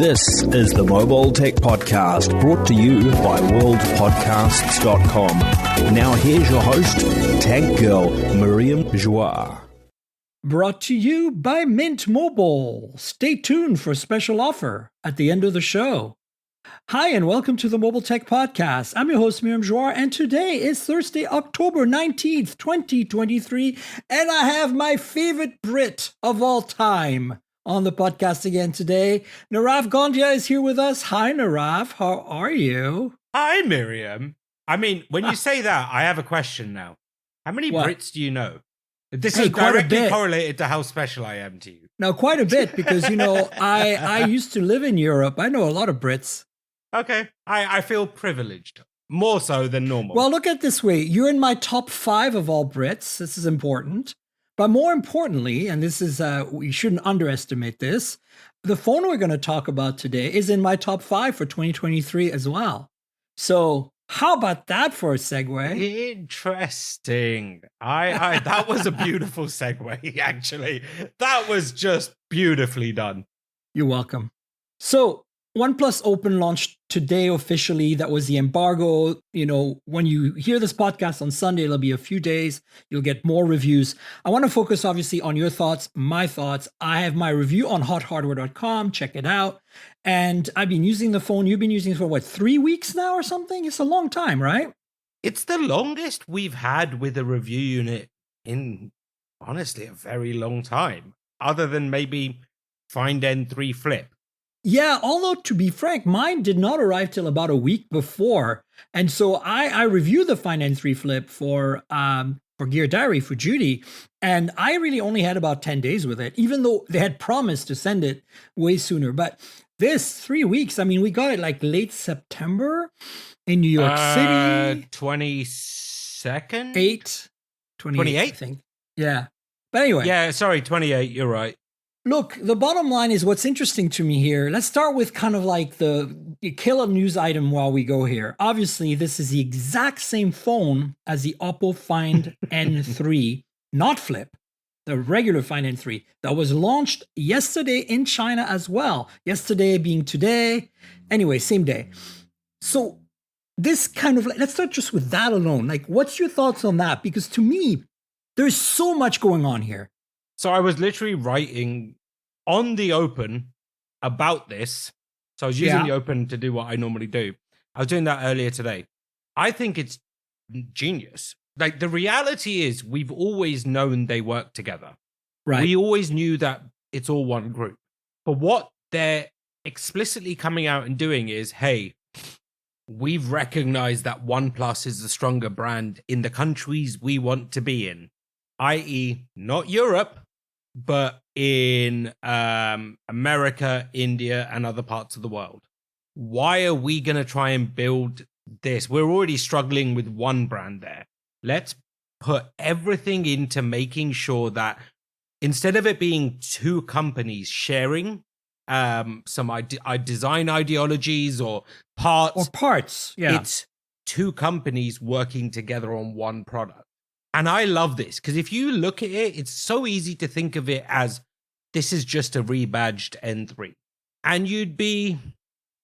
This is the Mobile Tech Podcast, brought to you by worldpodcasts.com. Now here's your host, Tech Girl, Miriam Joie. Brought to you by Mint Mobile. Stay tuned for a special offer at the end of the show. Hi, and welcome to the Mobile Tech Podcast. I'm your host, Miriam Joie, and today is Thursday, October 19th, 2023, and I have my favorite Brit of all time on the podcast again today. Nirave Gondhia is here with us. Hi, Nirave. How are you? Hi, Miriam. I mean, when you say that, I have a question now. How many Brits do you know? This is directly correlated to how special I am to you. Now, quite a bit, because, I used to live in Europe. I know a lot of Brits. Okay. I feel privileged. More so than normal. Well, look at it this way. You're in my top 5 of all Brits. This is important. But more importantly, and this is, we shouldn't underestimate this, the phone we're going to talk about today is in my top 5 for 2023 as well. So how about that for a segue? Interesting. I that was a beautiful segue, actually. That was just beautifully done. You're welcome. So OnePlus Open launched today officially. That was the embargo. When you hear this podcast on Sunday, it'll be a few days. You'll get more reviews. I want to focus obviously on your thoughts, my thoughts. I have my review on hothardware.com. Check it out. And I've been using the phone. You've been using it for 3 weeks now or something? It's a long time, right? It's the longest we've had with a review unit in, honestly, a very long time. Other than maybe Find N3 Flip. Yeah, although to be frank, mine did not arrive till about a week before. And so I reviewed the Find N3 Flip for Gear Diary for Judy, and I really only had about 10 days with it, even though they had promised to send it way sooner. But this 3 weeks, I mean, we got it like late September in New York City. 22nd? 28, I think. Yeah. But anyway. Yeah, sorry, 28, you're right. Look, the bottom line is what's interesting to me here. Let's start with kind of like the killer news item while we go here. Obviously, this is the exact same phone as the Oppo Find N3, not Flip, the regular Find N3 that was launched yesterday in China as well. Yesterday being today. Anyway, same day. So this kind of, let's start just with that alone. Like, what's your thoughts on that? Because to me, there's so much going on here. So I was literally writing on the Open about this. So I was using the Open to do what I normally do. I was doing that earlier today. I think it's genius. Like, the reality is we've always known they work together. Right. We always knew that it's all one group. But what they're explicitly coming out and doing is, hey, we've recognized that OnePlus is the stronger brand in the countries we want to be in, i.e. not Europe, but in America, India, and other parts of the world. Why are we going to try and build this? We're already struggling with one brand there. Let's put everything into making sure that instead of it being two companies sharing some design ideologies or parts, it's two companies working together on one product. And I love this because if you look at it, it's so easy to think of it as this is just a rebadged N3. And you'd be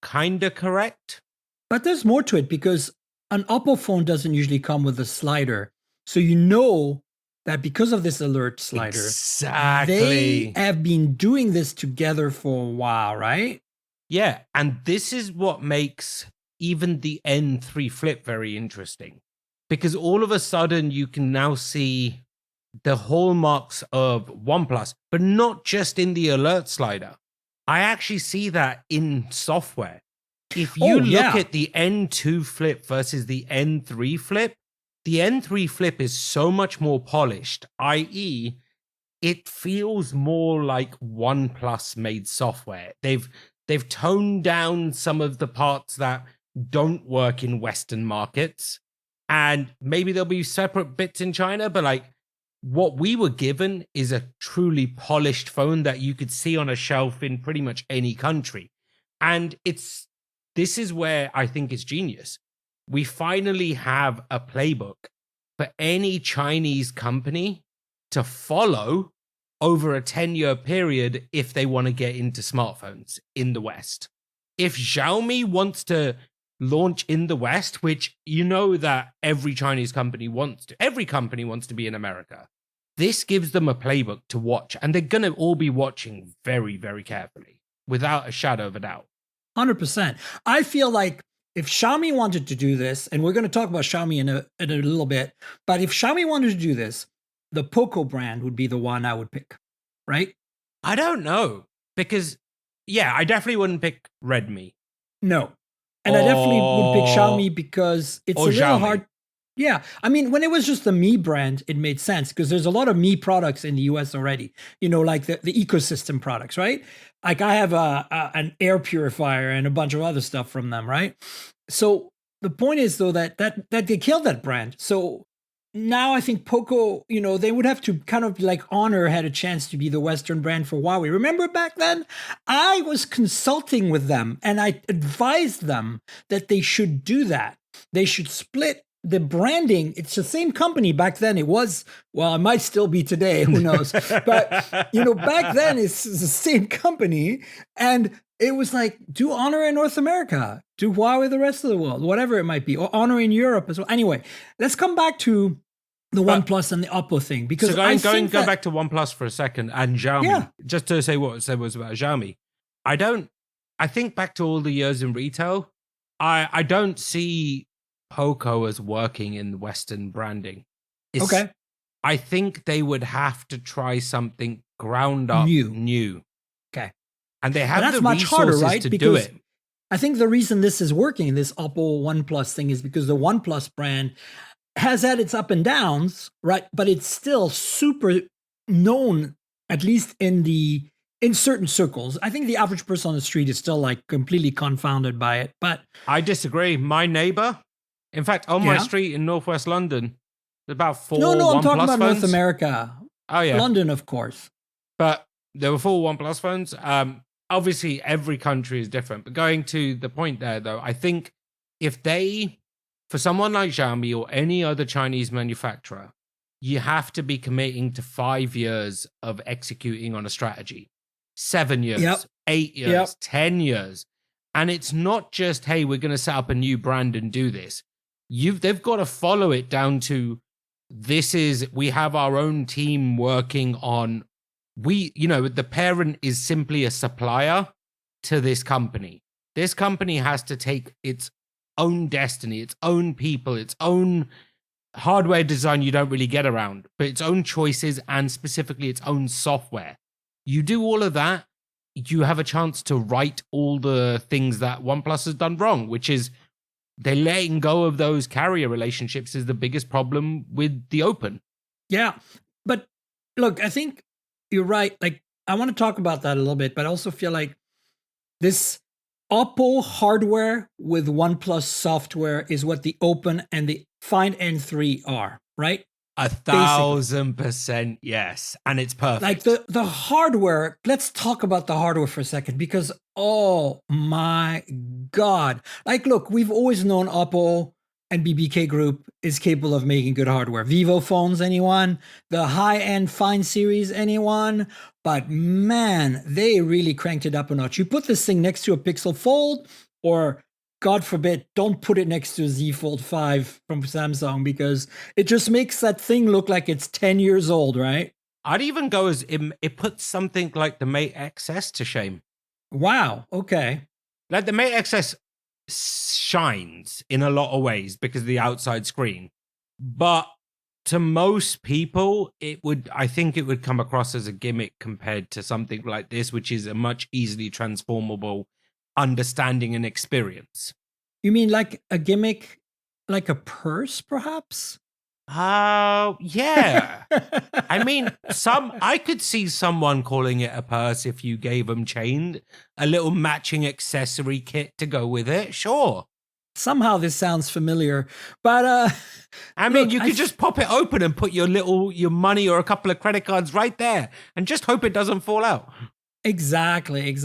kind of correct. But there's more to it because an Oppo phone doesn't usually come with a slider. So you know that because of this alert slider, they have been doing this together for a while, right? Yeah. And this is what makes even the N3 Flip very interesting. Because all of a sudden you can now see the hallmarks of OnePlus, but not just in the alert slider. I actually see that in software. If you look at the N2 Flip versus the N3 Flip, the N3 Flip is so much more polished, i.e., it feels more like OnePlus made software. They've toned down some of the parts that don't work in Western markets. And maybe there'll be separate bits in China, but like what we were given is a truly polished phone that you could see on a shelf in pretty much any country. And this is where I think it's genius. We finally have a playbook for any Chinese company to follow over a 10-year period if they want to get into smartphones in the West. If Xiaomi wants to launch in the West, which you know that every Chinese company wants to, every company wants to be in America, this gives them a playbook to watch, and they're going to all be watching very, very carefully, without a shadow of a doubt. 100%. I feel like if Xiaomi wanted to do this, and we're going to talk about Xiaomi in a little bit, but if Xiaomi wanted to do this, the Poco brand would be the one I would pick, right? I don't know, because, yeah, I definitely wouldn't pick Redmi. No. And I definitely would pick Xiaomi because it's a little Xiaomi. hard. Yeah. I mean, when it was just the Mi brand, it made sense because there's a lot of Mi products in the US already, you know, like the ecosystem products, right? Like I have an air purifier and a bunch of other stuff from them, right? So the point is, though, that they killed that brand. So now I think Poco, you know, they would have to kind of like Honor had a chance to be the Western brand for Huawei. Remember back then? I was consulting with them and I advised them that they should do that. They should split the branding. It's the same company back then. It was, well, it might still be today. Who knows? But, you know, back then it's the same company. And it was like, do Honor in North America, do Huawei the rest of the world, whatever it might be, or Honor in Europe as well. Anyway, let's come back to the OnePlus and the Oppo thing, because go back to OnePlus for a second and Xiaomi, just to say what it said was about Xiaomi. I think back to all the years in retail, I don't see Poco as working in Western branding. Okay. I think they would have to try something ground up new. Okay. And they have that's the much resources harder, right? to Because do it. I think the reason this is working, this Oppo OnePlus thing, is because the OnePlus brand has had its up and downs, right? But it's still super known, at least in certain circles. I think the average person on the street is still like completely confounded by it. But I disagree. My neighbor, in fact, on my street in Northwest London, there's about 4 No, I'm talking about phones. North America. Oh, yeah. London, of course. But there were 4 OnePlus phones. Obviously, every country is different. But going to the point there, though, I think if for someone like Xiaomi or any other Chinese manufacturer, you have to be committing to 5 years of executing on a strategy. 7 years, 8 years, 10 years. And it's not just, hey, we're going to set up a new brand and do this. They've got to follow it down to, we have our own team working on, the parent is simply a supplier to this company. This company has to take its own destiny, its own people, its own hardware design you don't really get around, but its own choices and specifically its own software. You do all of that, you have a chance to right all the things that OnePlus has done wrong, which is they're letting go of those carrier relationships is the biggest problem with the Open. Yeah. But look, I think you're right. Like, I want to talk about that a little bit, but I also feel like this Oppo hardware with OnePlus software is what the Open and the Find N3 are, right? 1,000% yes. And it's perfect. Like the hardware, let's talk about the hardware for a second, because oh my God. Like, look, we've always known Oppo and BBK Group is capable of making good hardware. Vivo phones, anyone? The high-end Find series, anyone? But man, they really cranked it up a notch. You put this thing next to a Pixel Fold, or God forbid, don't put it next to a Z Fold 5 from Samsung, because it just makes that thing look like it's 10 years old, right? I'd even go as it puts something like the Mate XS to shame. Wow, okay. Like the Mate XS shines in a lot of ways because of the outside screen. But to most people, I think it would come across as a gimmick compared to something like this, which is a much easily transformable understanding and experience. You mean like a gimmick, like a purse, perhaps? Yeah. I mean, I could see someone calling it a purse if you gave them a little matching accessory kit to go with it. Sure. Somehow this sounds familiar, but I mean, you could just pop it open and put your money or a couple of credit cards right there and just hope it doesn't fall out. Exactly.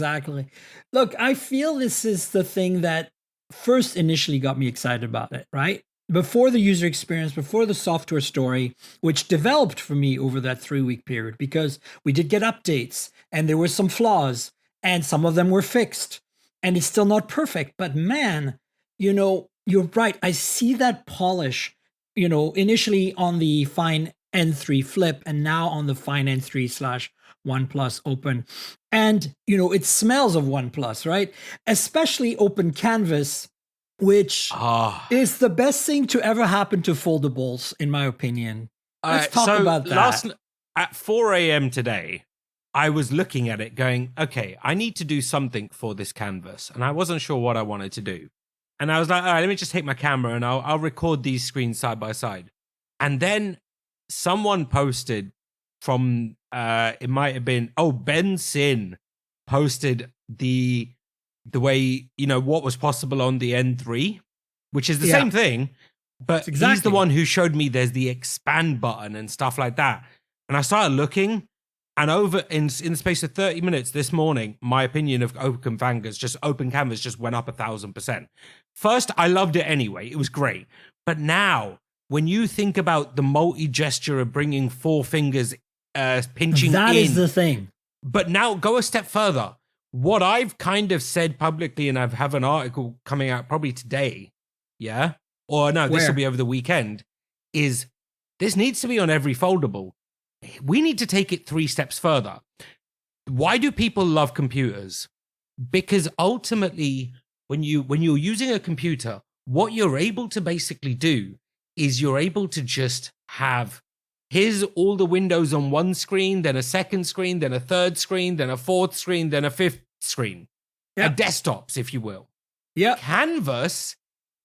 Look, I feel this is the thing that first initially got me excited about it, right? before the user experience, before the software story, which developed for me over that 3-week period, because we did get updates and there were some flaws and some of them were fixed and it's still not perfect. But man, you're right. I see that polish, initially on the Find N3 Flip and now on the Find N3 / OnePlus Open. And, it smells of OnePlus, right? Especially Open Canvas, which is the best thing to ever happen to foldables, in my opinion. Let's talk about that. At 4 a.m. today, I was looking at it going, okay, I need to do something for this canvas. And I wasn't sure what I wanted to do. And I was like, all right, let me just take my camera and I'll record these screens side by side. And then someone posted from, it might have been, Ben Sin posted the way, what was possible on the N3, which is the same thing, but he's the one who showed me there's the expand button and stuff like that. And I started looking, and over in the space of 30 minutes this morning, my opinion of Open Canvas just went up 1,000%. First, I loved it anyway. It was great. But now, when you think about the multi-gesture of bringing 4 fingers pinching in. That is the thing. But now go a step further. What I've kind of said publicly, and I have an article coming out probably today, yeah? Or no, this will be over the weekend, is this needs to be on every foldable. We need to take it 3 steps further. Why do people love computers? Because ultimately, when you're using a computer, what you're able to basically do is you're able to just have, here's all the windows on one screen, then a second screen, then a third screen, then a fourth screen, then a fifth screen. Yep. Desktops, if you will. Yeah. Canvas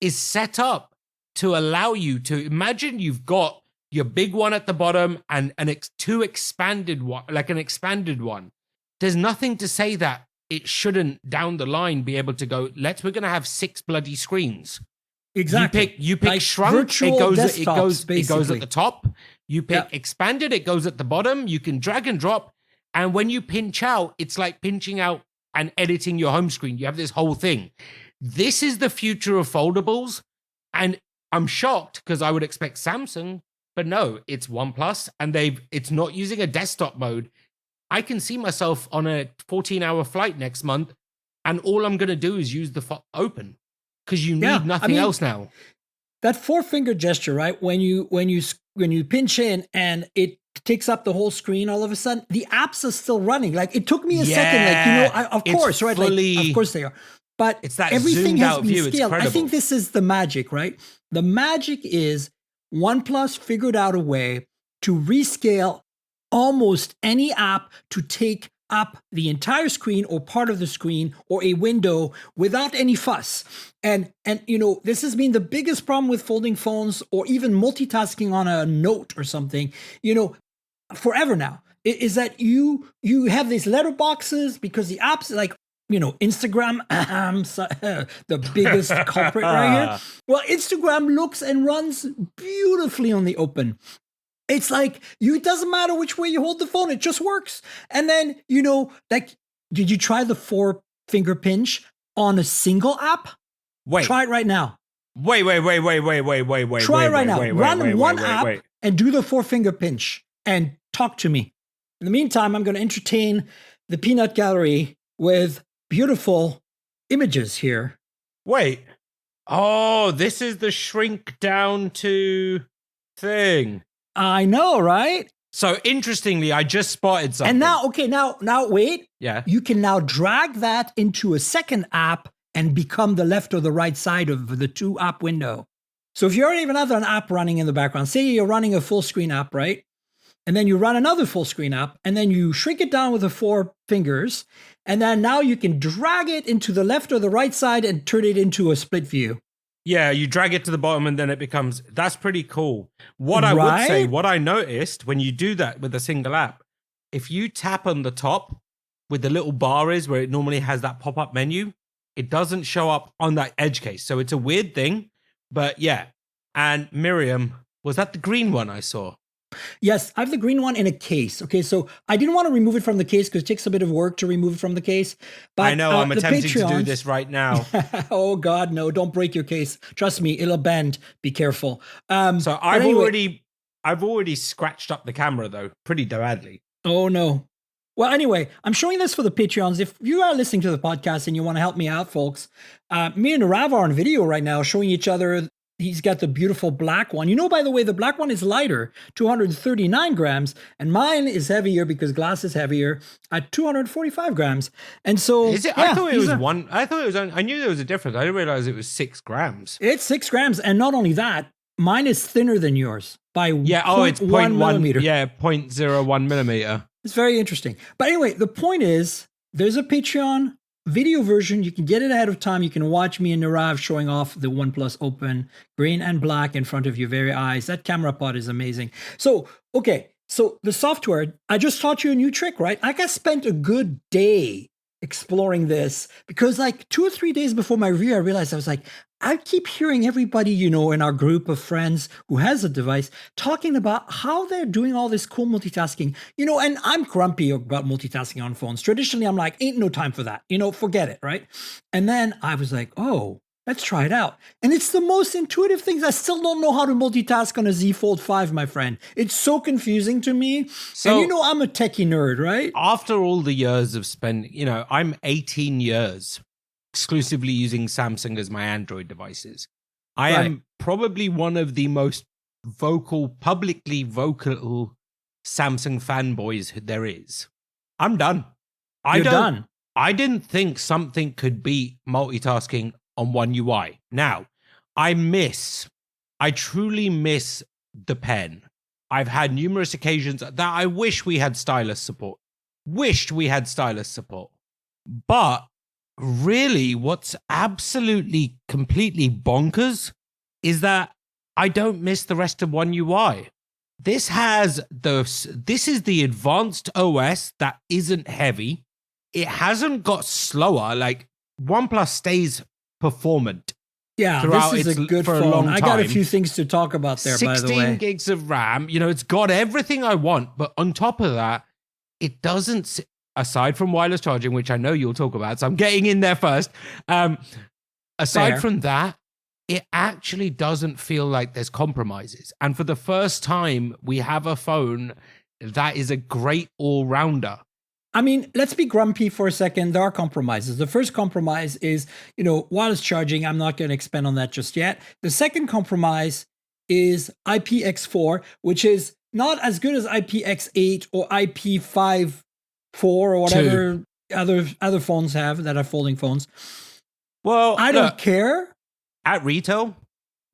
is set up to allow you to imagine you've got your big one at the bottom and an expanded one. There's nothing to say that it shouldn't down the line be able to go, we're going to have 6 bloody screens. Exactly. You pick like shrunk, it goes at the top. You pick expanded, it goes at the bottom. You can drag and drop. And when you pinch out, it's like pinching out and editing your home screen. You have this whole thing. This is the future of foldables. And I'm shocked because I would expect Samsung, but no, it's OnePlus and it's not using a desktop mode. I can see myself on a 14-hour flight next month and all I'm going to do is use the Open because you need nothing else now. That 4-finger gesture, right? When you pinch in and it takes up the whole screen, all of a sudden the apps are still running. Like it took me a second. Of course, right? Of course they are. But it's that everything has been view. scaled. I think this is the magic, right? The magic is OnePlus figured out a way to rescale almost any app to take up the entire screen or part of the screen or a window without any fuss. And this has been the biggest problem with folding phones or even multitasking on a note or something, forever now, is that you have these letterboxes because the apps like, Instagram, the biggest culprit right here. Well, Instagram looks and runs beautifully on the Open. It's like, it doesn't matter which way you hold the phone, it just works. And then, did you try the 4-finger pinch on a single app? Wait. Try it right now. Wait. Try it right now. Run one app and do the 4-finger pinch and talk to me. In the meantime, I'm going to entertain the peanut gallery with beautiful images here. Wait. Oh, this is the shrink down to thing. I know, right? So interestingly, I just spotted something. And now wait. Yeah. You can now drag that into a second app and become the left or the right side of the 2-app window. So if you already have another app running in the background, say you're running a full screen app, right? And then you run another full screen app and then you shrink it down with the 4 fingers. And then now you can drag it into the left or the right side and turn it into a split view. Yeah, you drag it to the bottom and then it becomes, that's pretty cool. What I would say, what I noticed when you do that with a single app, if you tap on the top with the little bar is where it normally has that pop-up menu, it doesn't show up on that edge case. So it's a weird thing, but yeah. And Miriam, was that the green one I saw? Yes, I have the green one in a case. Okay, so I didn't want to remove it from the case because it takes a bit of work to remove it from the case. But I know, I'm the attempting to do Patreons- this right now. Oh God, no! Don't break your case. Trust me, it'll bend. Be careful. So but I've already scratched up the camera though, pretty badly. Oh no. Well, anyway, I'm showing this for the Patreons. If you are listening to the podcast and you want to help me out, folks, me and Nirave are on video right now showing each other. He's got the beautiful black one. You know, by the way, the black one is lighter, 239 grams, and mine is heavier because glass is heavier at 245 grams. And so, is it? Yeah, I thought it was one. I thought it was. I knew there was a difference. I didn't realize it was 6 grams. It's 6 grams, and not only that, mine is thinner than yours by it's 0.1 millimeter. Yeah, 0.01 millimeter. It's very interesting. But anyway, the point is, there's a Patreon video version. You can get it ahead of time. You can watch me and Nirave showing off the OnePlus Open, green and black in front of your very eyes. That camera pod is amazing. So, okay. So the software, I just taught you a new trick, right? Like I spent a good day exploring this because like 2 or 3 days before my review, I realized I was like, I keep hearing everybody, you know, in our group of friends who has a device talking about how they're doing all this cool multitasking, you know, and I'm grumpy about multitasking on phones. Traditionally, I'm like, ain't no time for that, you know, forget it, right? And then I was like, oh, let's try it out. And it's the most intuitive things. I still don't know how to multitask on a Z Fold 5, my friend. It's so confusing to me. So, and you know, I'm a techie nerd, right? After all the years of spending, you know, I'm 18 years exclusively using Samsung as my Android devices. I am probably one of the most publicly vocal Samsung fanboys there is. I'm done. You're done. I didn't think something could beat multitasking on One UI. Now, I truly miss the pen. I've had numerous occasions that I wish we had stylus support. But really, what's absolutely completely bonkers is that I don't miss the rest of One UI. This is the advanced OS that isn't heavy. It hasn't got slower. Like OnePlus stays performant. Yeah, this is a good phone. I got a few things to talk about there, by the way. 16 gigs of RAM. You know, it's got everything I want. But on top of that, it doesn't, aside from wireless charging, which I know you'll talk about, so I'm getting in there first. Aside from that, it actually doesn't feel like there's compromises. And for the first time, we have a phone that is a great all-rounder. I mean, let's be grumpy for a second. There are compromises. The first compromise is, you know, wireless charging. I'm not going to expand on that just yet. The second compromise is IPX4, which is not as good as IPX8 or IP54 or whatever other phones have that are folding phones. Well, I don't care. At retail,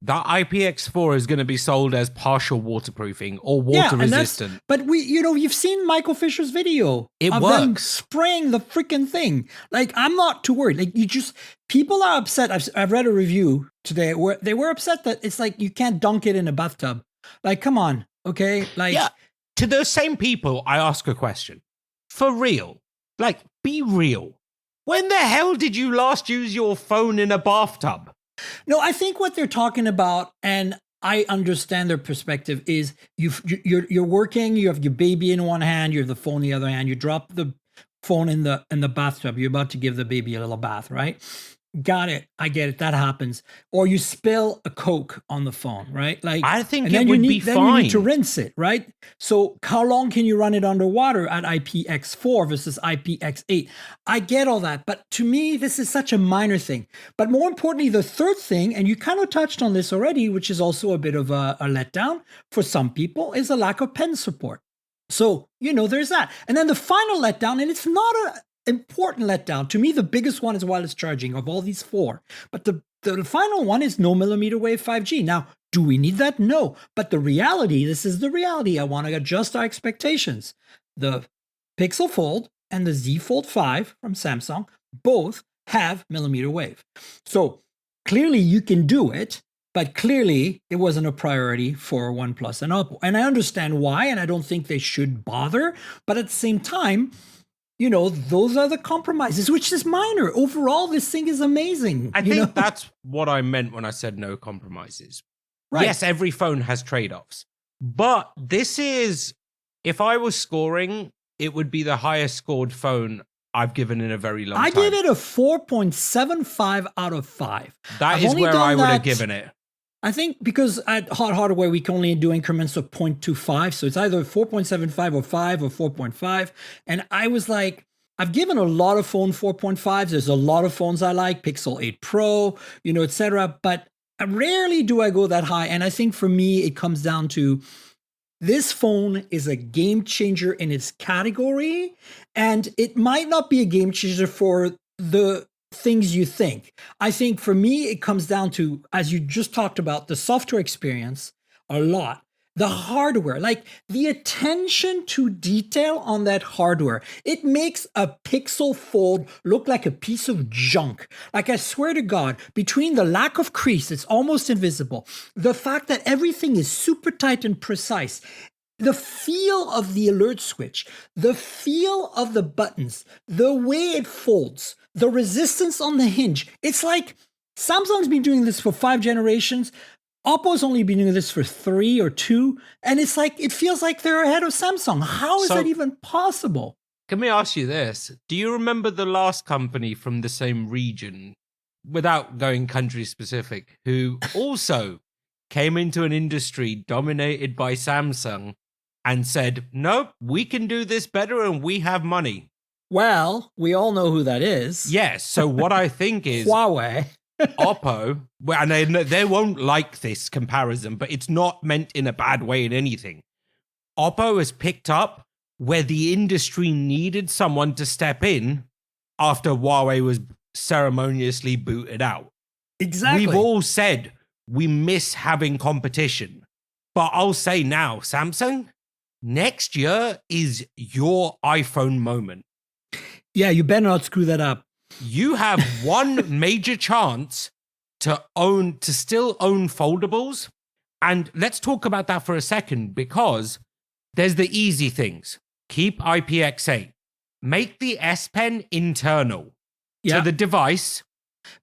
that IPX4 is going to be sold as partial waterproofing or water resistant. But you've seen Michael Fisher's video. It of works. Them spraying the freaking thing. Like, I'm not too worried. Like, people are upset. I've read a review today where they were upset that it's like you can't dunk it in a bathtub. Like, come on, okay? Like, yeah. To those same people, I ask a question. For real, like, be real. When the hell did you last use your phone in a bathtub? No, I think what they're talking about, and I understand their perspective, is you're working, you have your baby in one hand, you have the phone in the other hand, you drop the phone in the bathtub, you're about to give the baby a little bath, right? Got it. I get it. That happens. Or you spill a Coke on the phone, right? Like, I think and it then would be then fine. you need to rinse it, right? So how long can you run it underwater at IPX4 versus IPX8? I get all that. But to me, this is such a minor thing. But more importantly, the third thing, and you kind of touched on this already, which is also a bit of a letdown for some people, is the lack of pen support. So, there's that. And then the final letdown, and it's not a important letdown. To me, the biggest one is wireless charging of all these 4. But the final one is no millimeter wave 5G. Now, do we need that? No. But this is the reality. I want to adjust our expectations. The Pixel Fold and the Z Fold 5 from Samsung both have millimeter wave. So clearly you can do it, but clearly it wasn't a priority for OnePlus and Oppo. And I understand why, and I don't think they should bother. But at the same time, those are the compromises, which is minor. Overall, this thing is amazing. I think that's what I meant when I said no compromises. Right. Yes, every phone has trade-offs, But this is, if I was scoring, it would be the highest scored phone I've given in a very long time. I give it a 4.75 out of 5. That is where I would have given it. I think because at Hot Hardware, we can only do increments of 0.25. So it's either 4.75 or 5 or 4.5. And I was like, I've given a lot of phone 4.5s. There's a lot of phones I like, Pixel 8 Pro, etc. But rarely do I go that high. And I think for me, it comes down to this phone is a game changer in its category. And it might not be a game changer for the things you think. I think for me, it comes down to, as you just talked about, the software experience a lot. The hardware, like the attention to detail on that hardware, it makes a Pixel Fold look like a piece of junk. Like, I swear to God, between the lack of crease, it's almost invisible, the fact that everything is super tight and precise, the feel of the alert switch, the feel of the buttons, the way it folds, the resistance on the hinge. It's like Samsung's been doing this for 5 generations. Oppo's only been doing this for 3 or 2, and it's like, it feels like they're ahead of Samsung. How is that even possible? Can we ask you this? Do you remember the last company from the same region, without going country specific, who also came into an industry dominated by Samsung and said, nope, we can do this better and we have money? Well, we all know who that is. Yes. So what I think is Huawei. Oppo, and they won't like this comparison, but it's not meant in a bad way in anything. Oppo has picked up where the industry needed someone to step in after Huawei was ceremoniously booted out. Exactly. We've all said we miss having competition. But I'll say now, Samsung, next year is your iPhone moment. Yeah, you better not screw that up. You have one major chance to still own foldables. And let's talk about that for a second, because there's the easy things. Keep IPX8. Make the S Pen internal to the device.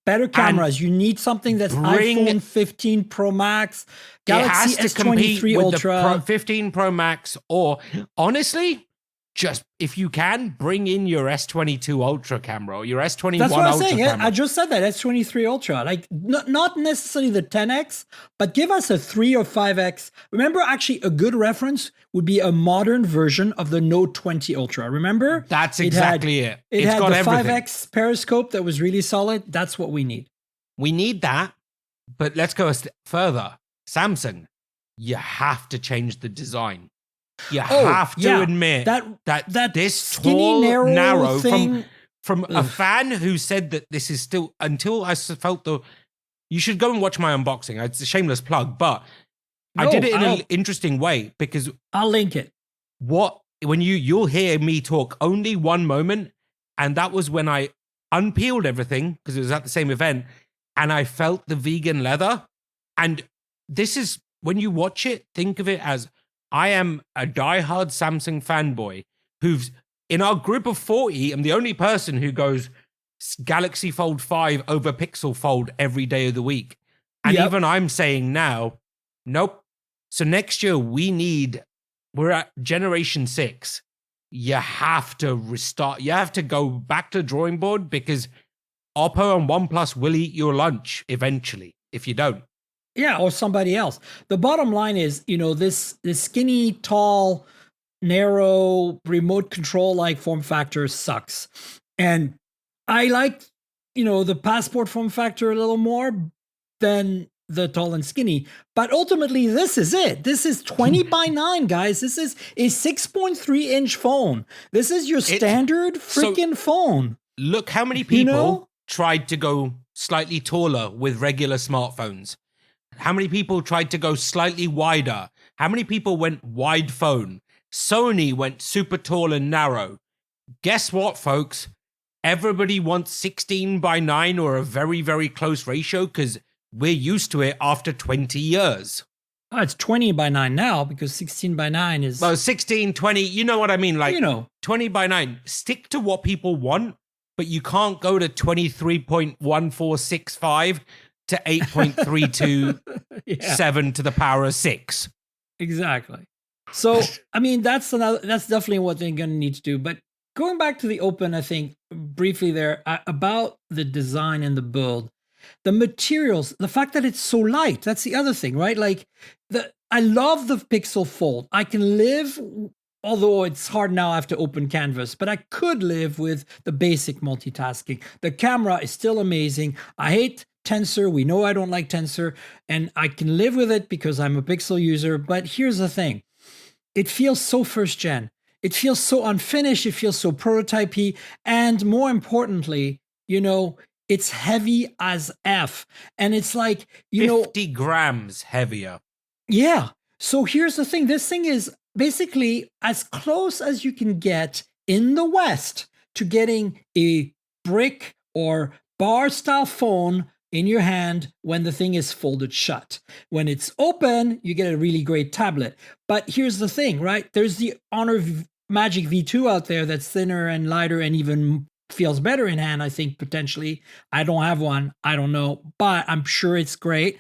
Better cameras. You need something that's iPhone 15 Pro Max, Galaxy S23 Ultra. The 15 Pro Max, or honestly, just if you can, bring in your S22 Ultra camera or your S21 That's what I'm Ultra saying. camera. I just said that, S23 Ultra. Like, not necessarily the 10X, but give us a 3 or 5X. Remember, actually, a good reference would be a modern version of the Note 20 Ultra. Remember? That's exactly it. It had got the everything. 5X periscope that was really solid. That's what we need. We need that, but let's go a step further. Samsung, you have to change the design. You have to admit that this skinny, tall, narrow thing, from a fan who said that this is still, until I felt you should go and watch my unboxing. It's a shameless plug, but I did it in an interesting way, because I'll link it. When you'll hear me talk only one moment, and that was when I unpeeled everything, because it was at the same event, and I felt the vegan leather. And this is, when you watch it, think of it as, I am a diehard Samsung fanboy who's, in our group of 40, I'm the only person who goes Galaxy Fold 5 over Pixel Fold every day of the week. And even I'm saying now, nope. So next year we're at generation 6. You have to restart. You have to go back to the drawing board, because Oppo and OnePlus will eat your lunch eventually if you don't. Yeah, or somebody else. The bottom line is, this skinny, tall, narrow, remote control-like form factor sucks. And I like, the Passport form factor a little more than the tall and skinny. But ultimately, this is it. This is 20 by 9, guys. This is a 6.3-inch phone. This is your standard freaking phone. Look how many people tried to go slightly taller with regular smartphones. How many people tried to go slightly wider? How many people went wide phone? Sony went super tall and narrow. Guess what, folks? Everybody wants 16 by 9 or a very, very close ratio, because we're used to it after 20 years. Oh, it's 20 by 9 now, because 16 by 9 is... Well, 16, 20, you know what I mean? Like, 20 by 9. Stick to what people want, but you can't go to 23.1465 to 8.327 to the power of 6. Exactly. So, I mean, that's definitely what they're going to need to do. But going back to the Open, I think briefly there about the design and the build, the materials, the fact that it's so light. That's the other thing, right? Like I love the Pixel Fold. I can live, although it's hard now. I have to open Canvas, but I could live with the basic multitasking. The camera is still amazing. I hate Tensor. We know I don't like Tensor, and I can live with it because I'm a Pixel user. But here's the thing. It feels so first gen. It feels so unfinished. It feels so prototypey. And more importantly, it's heavy as F. And it's like, 50 grams heavier. Yeah. So here's the thing. This thing is basically as close as you can get in the West to getting a brick or bar style phone in your hand when the thing is folded shut. When it's open, you get a really great tablet. But here's the thing, right? There's the Honor Magic V2 out there that's thinner and lighter and even feels better in hand, I think, potentially. I don't have one. I don't know. But I'm sure it's great.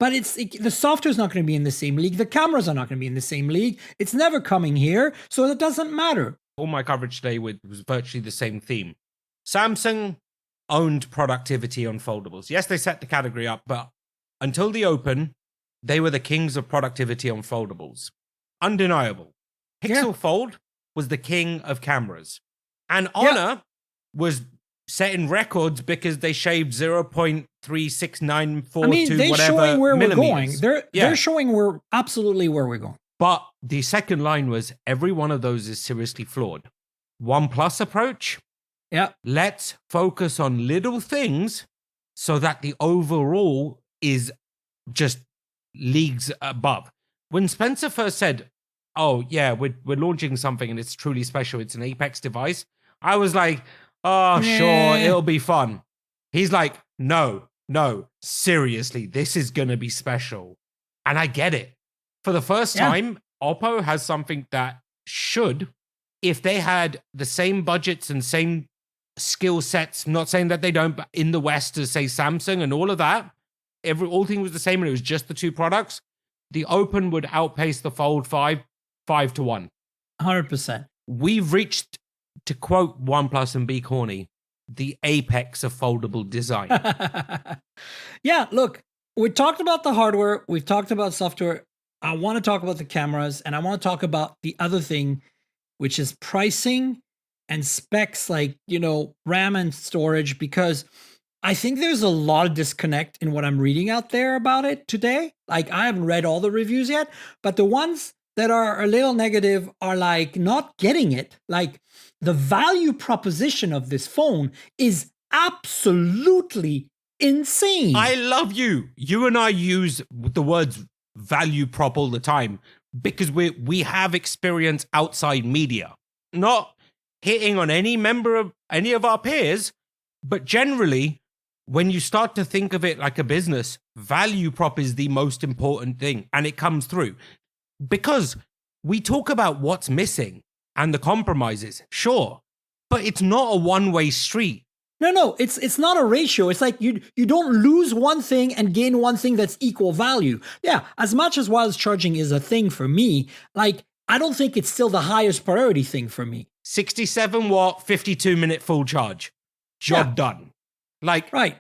But the software's not going to be in the same league. The cameras are not going to be in the same league. It's never coming here. So it doesn't matter. All my coverage today was virtually the same theme. Samsung owned productivity on foldables. Yes, they set the category up, but until the Open, they were the kings of productivity on foldables. Undeniable. Pixel Fold was the king of cameras. And Honor was setting records because they shaved 0.36942 I mean, they're showing where we're going. They're showing absolutely where we're going. But the second line was, every one of those is seriously flawed. OnePlus approach? Yeah. Let's focus on little things so that the overall is just leagues above. When Spencer first said, oh, yeah, we're launching something and it's truly special, it's an Apex device, I was like, oh, sure, it'll be fun. He's like, no, seriously, this is going to be special. And I get it. For the first time, Oppo has something that should, if they had the same budgets and same skill sets, not saying that they don't, but in the West, to say Samsung and all of that, all things was the same and it was just the two products, the Open would outpace the Fold 5 to 1. 100%. We've reached, to quote OnePlus and be corny, the apex of foldable design. Yeah, look, we talked about the hardware, we've talked about software. I want to talk about the cameras, and I want to talk about the other thing, which is pricing and specs, like, RAM and storage, because I think there's a lot of disconnect in what I'm reading out there about it today. Like, I haven't read all the reviews yet, but the ones that are a little negative are like not getting it. Like, the value proposition of this phone is absolutely insane. I love you. You and I use the words value prop all the time because we have experience outside media. Not hitting on any member of any of our peers, but generally, when you start to think of it like a business, value prop is the most important thing, and it comes through. Because we talk about what's missing and the compromises, sure, but it's not a one-way street. No, it's not a ratio. It's like you don't lose one thing and gain one thing that's equal value. Yeah, as much as wireless charging is a thing for me, like, I don't think it's still the highest priority thing for me. 67 watt, 52-minute full charge. Job done. Right.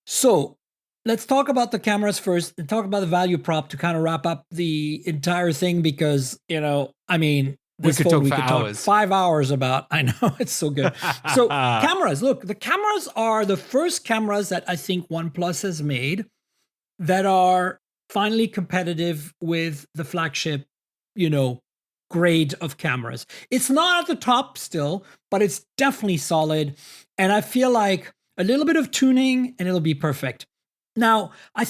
So let's talk about the cameras first and talk about the value prop to kind of wrap up the entire thing because, we could talk 5 hours about. I know, it's so good. So cameras, look, the cameras are the first cameras that I think OnePlus has made that are finally competitive with the flagship, grade of cameras. It's not at the top still, but it's definitely solid. And I feel like a little bit of tuning and it'll be perfect. Now, I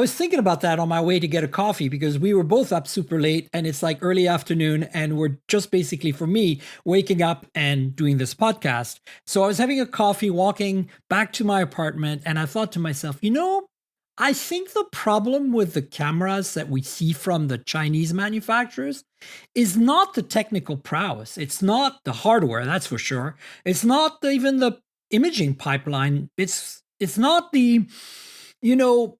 was thinking about that on my way to get a coffee because we were both up super late and it's like early afternoon and we're just basically, for me, waking up and doing this podcast. So I was having a coffee, walking back to my apartment, and I thought to myself, I think the problem with the cameras that we see from the Chinese manufacturers is not the technical prowess. It's not the hardware, that's for sure. It's not even the imaging pipeline. It's not the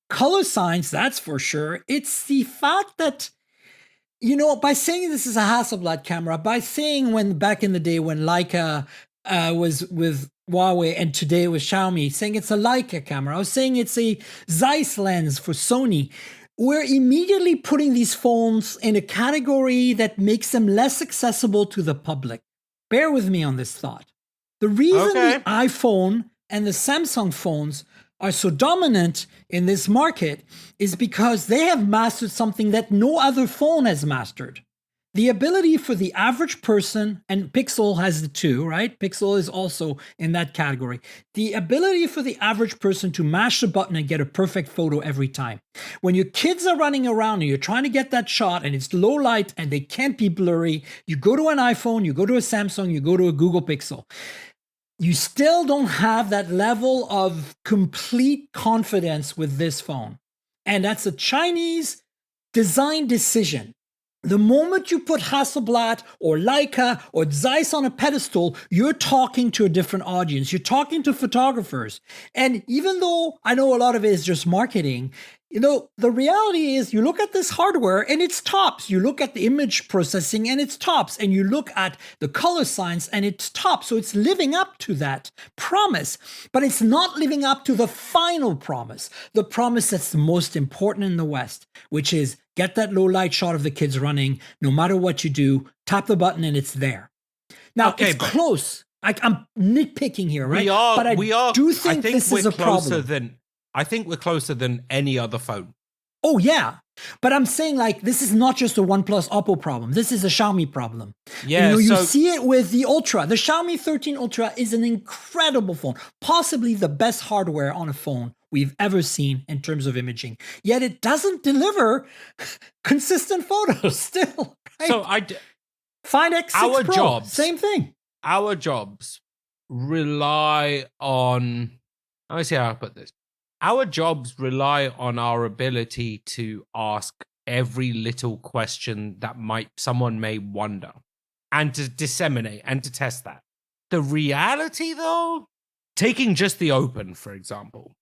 color science, that's for sure. It's the fact that By saying this is a Hasselblad camera, by saying when back in the day when Leica was with Huawei and today with Xiaomi, saying it's a Leica camera, I was saying it's a Zeiss lens for Sony. We're immediately putting these phones in a category that makes them less accessible to the public. Bear with me on this thought. The reason the iPhone and the Samsung phones are so dominant in this market is because they have mastered something that no other phone has mastered. The ability for the average person, and Pixel has the two, right? Pixel is also in that category. The ability for the average person to mash the button and get a perfect photo every time. When your kids are running around and you're trying to get that shot and it's low light and they can't be blurry, you go to an iPhone, you go to a Samsung, you go to a Google Pixel. You still don't have that level of complete confidence with this phone. And that's a Chinese design decision. The moment you put Hasselblad or Leica or Zeiss on a pedestal, you're talking to a different audience. You're talking to photographers. And even though I know a lot of it is just marketing, the reality is you look at this hardware and it's tops. You look at the image processing and it's tops. And you look at the color science and it's tops. So it's living up to that promise, but it's not living up to the final promise, the promise that's the most important in the West, which is get that low light shot of the kids running. No matter what you do, tap the button and it's there. Now, it's close. I'm nitpicking here, right? I think this is a problem. I think we're closer than any other phone. Oh, yeah. But I'm saying this is not just a OnePlus Oppo problem. This is a Xiaomi problem. Yeah, you see it with the Ultra. The Xiaomi 13 Ultra is an incredible phone, possibly the best hardware on a phone we've ever seen in terms of imaging. Yet it doesn't deliver consistent photos still. Right? So Find X6 Pro, jobs, same thing. Our jobs rely on, let me see how I put this. Our jobs rely on our ability to ask every little question that someone may wonder and to disseminate and to test that. The reality, though, taking just the Open, for example,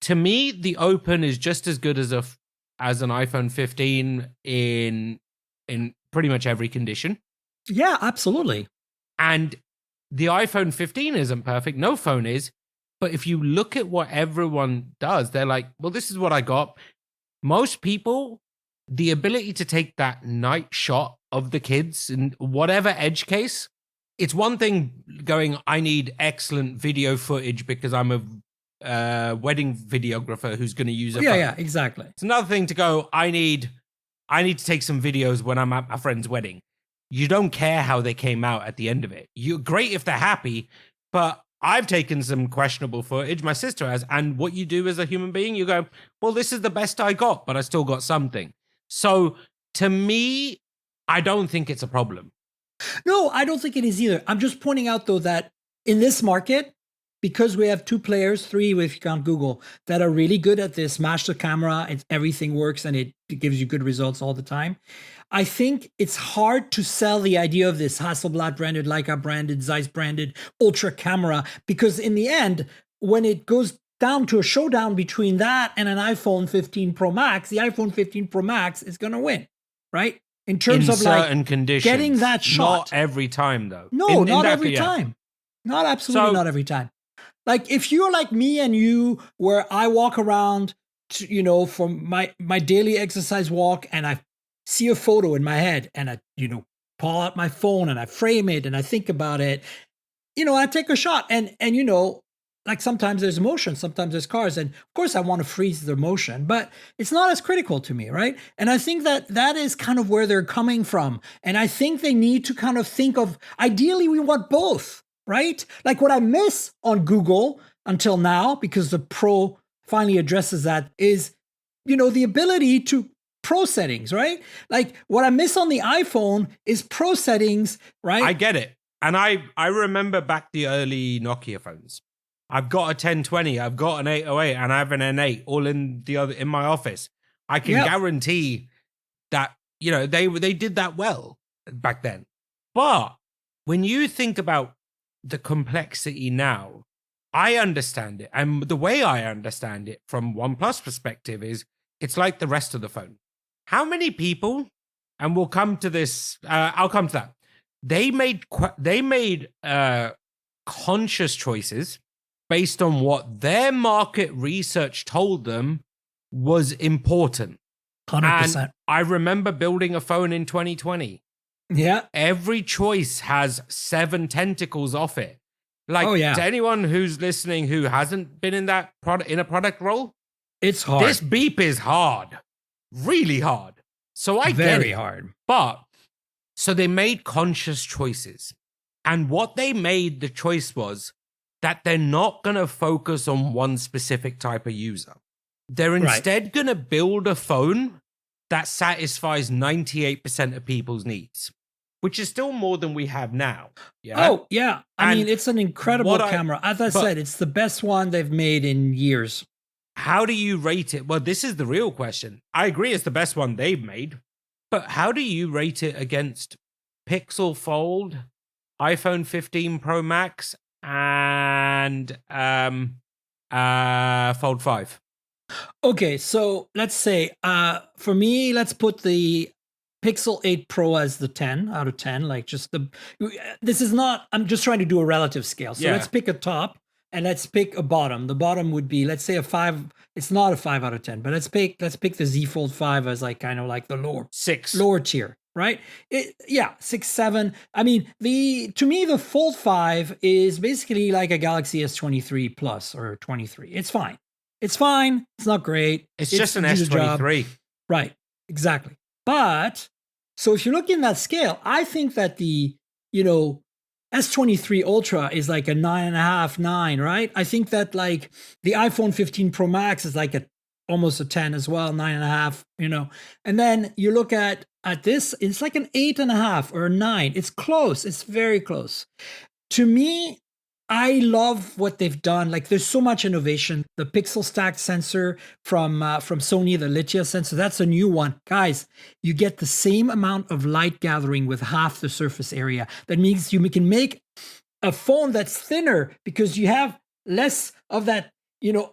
to me, the Open is just as good as an iPhone 15 in pretty much every condition. Yeah, absolutely. And the iPhone 15 isn't perfect. No phone is. But if you look at what everyone does, they're like, well, this is what I got. Most people, the ability to take that night shot of the kids in whatever edge case, it's one thing going, I need excellent video footage because I'm a wedding videographer who's going to use a phone. Yeah, exactly. It's another thing to go, I need to take some videos when I'm at my friend's wedding. You don't care how they came out at the end of it. You're great if they're happy, but I've taken some questionable footage, my sister has, and what you do as a human being, you go, well, this is the best I got, but I still got something. So to me, I don't think it's a problem. No, I don't think it is either. I'm just pointing out, though, that in this market, because we have 2 players, 3 if you count Google, that are really good at this, mash the camera, everything works and it gives you good results all the time. I think it's hard to sell the idea of this Hasselblad branded, Leica branded, Zeiss branded ultra camera, because in the end, when it goes down to a showdown between that and an iPhone 15 Pro Max, the iPhone 15 Pro Max is going to win, right? In terms of certain conditions, getting that shot. Not every time, though. No, not every time. Not absolutely not every time. Like if you're like me and you, where I walk around, from my daily exercise walk, and I see a photo in my head, and I, pull out my phone and I frame it and I think about it, I take a shot, and like sometimes there's motion, sometimes there's cars, and of course I want to freeze the motion, but it's not as critical to me, right? And I think that is kind of where they're coming from, and I think they need to kind of think of, ideally we want both. Right? Like what I miss on Google until now, because the Pro finally addresses that, is, the ability to pro settings, right? Like what I miss on the iPhone is pro settings, right? I get it. And I remember back the early Nokia phones. I've got a 1020, I've got an 808, and I have an N8 all in my office. I can guarantee that, they did that well back then. But when you think about the complexity now, I understand it. And the way I understand it from OnePlus perspective is it's like the rest of the phone. How many people and we'll come to this. I'll come to that. They made conscious choices based on what their market research told them was important. 100%. And I remember building a phone in 2020. Yeah. Every choice has 7 tentacles off it. Like, to anyone who's listening who hasn't been in that product role, it's hard. This beep is hard, really hard. So I get it. Very hard. But so they made conscious choices, and what they made the choice was that they're not going to focus on one specific type of user. They're instead going to build a phone that satisfies 98% of people's needs, which is still more than we have now. Yeah? Oh, yeah. I mean, it's an incredible camera. As I said, it's the best one they've made in years. How do you rate it? Well, this is the real question. I agree it's the best one they've made, but how do you rate it against Pixel Fold, iPhone 15 Pro Max, and Fold 5? Okay, so let's say, for me, let's put the Pixel 8 Pro as the 10 out of 10. Like, this is not, I'm just trying to do a relative scale. So let's pick a top and let's pick a bottom. The bottom would be, let's say, a 5. It's not a 5 out of 10, but let's pick the Z Fold 5 as like kind of like the lower tier, right? 6, 7. I mean, to me, the Fold 5 is basically like a Galaxy S23 Plus or 23. It's fine. It's fine. It's not great. It's just an S23. Right. Exactly. But so if you look in that scale, I think that the, S23 Ultra is like a 9.5, 9, right? I think that like the iPhone 15 Pro Max is like almost a 10 as well, 9.5, And then you look at this, it's like an 8.5 or a 9. It's close. It's very close. To me, I love what they've done. Like, there's so much innovation. The pixel stacked sensor from Sony, the Lithium sensor, that's a new one. Guys, you get the same amount of light gathering with half the surface area. That means you can make a phone that's thinner because you have less of that,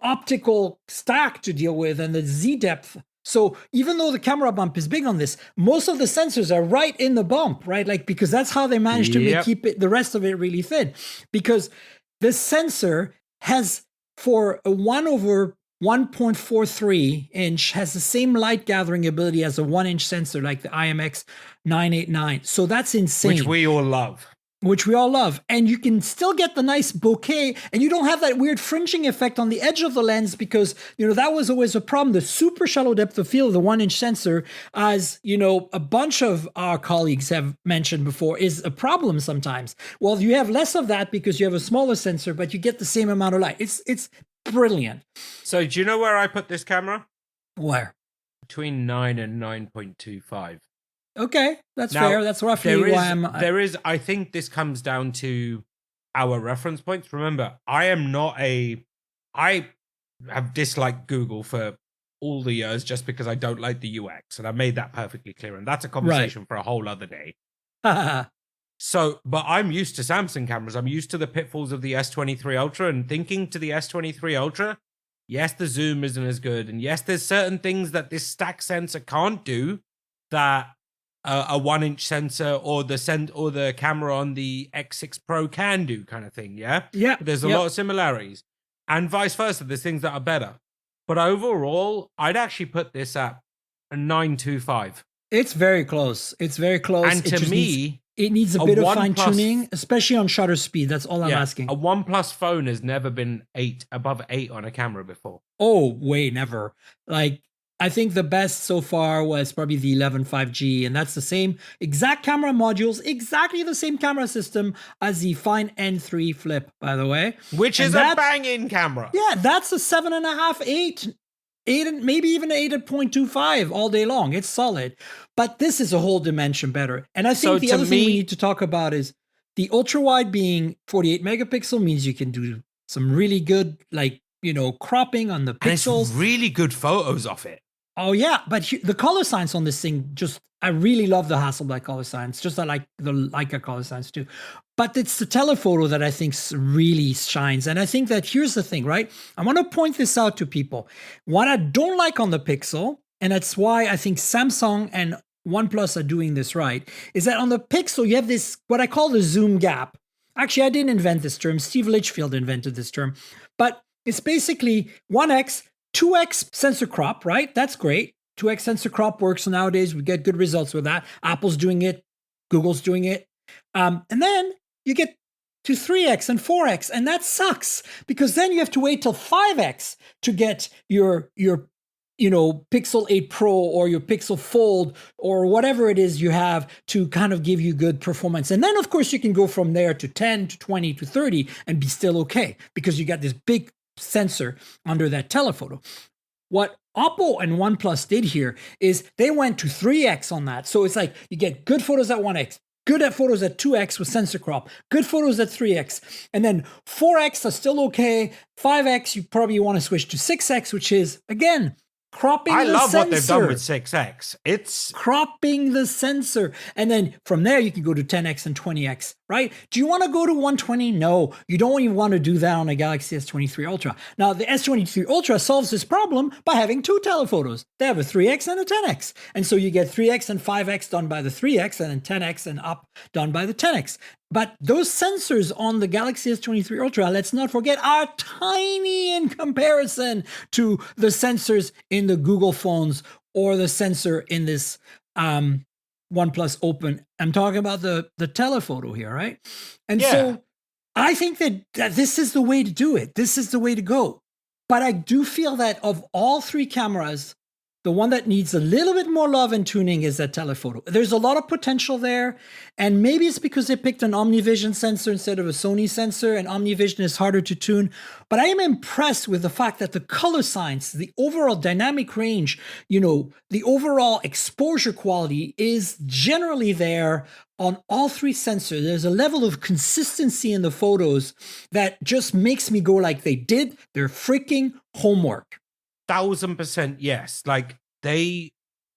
optical stack to deal with and the Z depth. So even though the camera bump is big on this, most of the sensors are right in the bump, right? Like, because that's how they managed to keep the rest of it really thin. Because the sensor has, for a 1/1.43 inch, has the same light gathering ability as a 1-inch sensor, like the IMX 989. So that's insane. Which we all love. And you can still get the nice bokeh, and you don't have that weird fringing effect on the edge of the lens because, that was always a problem. The super shallow depth of field of the 1-inch sensor, as, a bunch of our colleagues have mentioned before, is a problem sometimes. Well, you have less of that because you have a smaller sensor, but you get the same amount of light. It's brilliant. So do you know where I put this camera? Where? Between 9 and 9.25. Okay, that's fair. That's roughly why I'm... I think this comes down to our reference points. Remember, I have disliked Google for all the years just because I don't like the UX, and I made that perfectly clear, and that's a conversation for a whole other day. But I'm used to Samsung cameras. I'm used to the pitfalls of the S23 Ultra, and thinking to the S23 Ultra, yes, the zoom isn't as good, and yes, there's certain things that this stack sensor can't do that a 1-inch sensor or the camera on the X6 Pro can do, kind of thing. Yeah. There's a lot of similarities, and vice versa. There's things that are better, but overall, I'd actually put this at a 9.25. It's very close. And to me, it needs a bit of fine tuning, especially on shutter speed. That's all I'm asking. A OnePlus phone has never been above 8 on a camera before. Oh, way never. Like, I think the best so far was probably the 11 5G, and that's the same exact camera modules, exactly the same camera system as the Find N3 Flip, by the way. Which is a banging camera. Yeah, that's a 7.5, 8, and maybe even 8.25 all day long. It's solid. But this is a whole dimension better. And I think the other thing we need to talk about is the ultra-wide being 48 megapixel means you can do some really good, cropping on the pixels. And it's really good photos of it. Oh, yeah. But the color science on this thing, I really love the Hasselblad color science. Just I like the Leica color science too. But it's the telephoto that I think really shines. And I think that here's the thing, right? I want to point this out to people. What I don't like on the Pixel, and that's why I think Samsung and OnePlus are doing this right is that on the Pixel, you have this, what I call the zoom gap. Actually, I didn't invent this term. Steve Litchfield invented this term. But it's basically 1x, 2x sensor crop, right? That's great. 2x sensor crop works nowadays. We get good results with that. Apple's doing it. Google's doing it. And then you get to 3x and 4x, and that sucks because then you have to wait till 5x to get your Pixel 8 Pro or your Pixel Fold or whatever it is you have to kind of give you good performance. And then, of course, you can go from there to 10 to 20 to 30 and be still okay because you got this big sensor under that telephoto. What Oppo and OnePlus did here is they went to 3x on that. So it's like you get good photos at 1x, good at photos at 2x with sensor crop, good photos at 3x, and then 4x are still okay. 5x, you probably want to switch to 6x, which is, again, cropping the sensor. I love what they've done with 6x. It's cropping the sensor. And then from there, you can go to 10x and 20x, right? Do you want to go to 120? No, you don't even want to do that on a Galaxy S23 Ultra. Now, the S23 Ultra solves this problem by having two telephotos. They have a 3x and a 10x. And so you get 3x and 5x done by the 3x and then 10x and up done by the 10x. But those sensors on the Galaxy S23 Ultra, let's not forget, are tiny in comparison to the sensors in the Google phones or the sensor in this OnePlus Open. I'm talking about the telephoto here, right? And so I think that this is the way to do it. This is the way to go. But I do feel that of all three cameras, the one that needs a little bit more love and tuning is that telephoto. There's a lot of potential there. And maybe it's because they picked an OmniVision sensor instead of a Sony sensor, and OmniVision is harder to tune. But I am impressed with the fact that the color science, the overall dynamic range, the overall exposure quality is generally there on all three sensors. There's a level of consistency in the photos that just makes me go like they did their freaking homework. 1,000% yes. Like they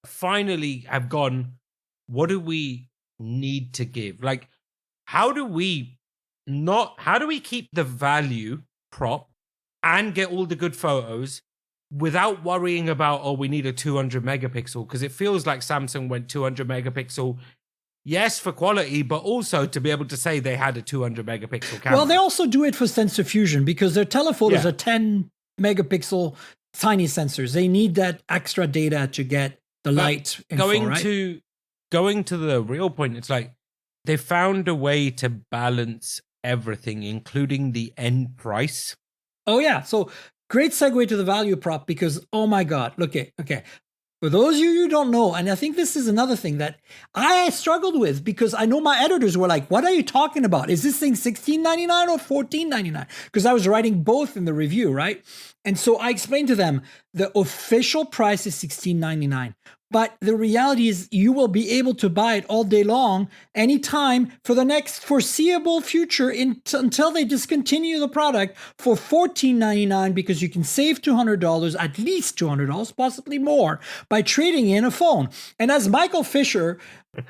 finally have gone, what do we need to give? Like, how do we keep the value prop and get all the good photos without worrying about, we need a 200 megapixel? Because it feels like Samsung went 200 megapixel. Yes, for quality, but also to be able to say they had a 200 megapixel camera. Well, they also do it for sensor fusion because their telephotos are 10 megapixel tiny sensors. They need that extra data to get the light info, going to the real point, it's like they found a way to balance everything, including the end price. Oh yeah, so great segue to the value prop because, oh my God, look at, okay. For those of you who don't know, and I think this is another thing that I struggled with because I know my editors were like, what are you talking about? Is this thing $16.99 or $14.99? Because I was writing both in the review, right? And so I explained to them the official price is $16.99. But the reality is you will be able to buy it all day long, anytime for the next foreseeable future until they discontinue the product for $14.99 because you can save $200, at least $200, possibly more, by trading in a phone. And as Michael Fisher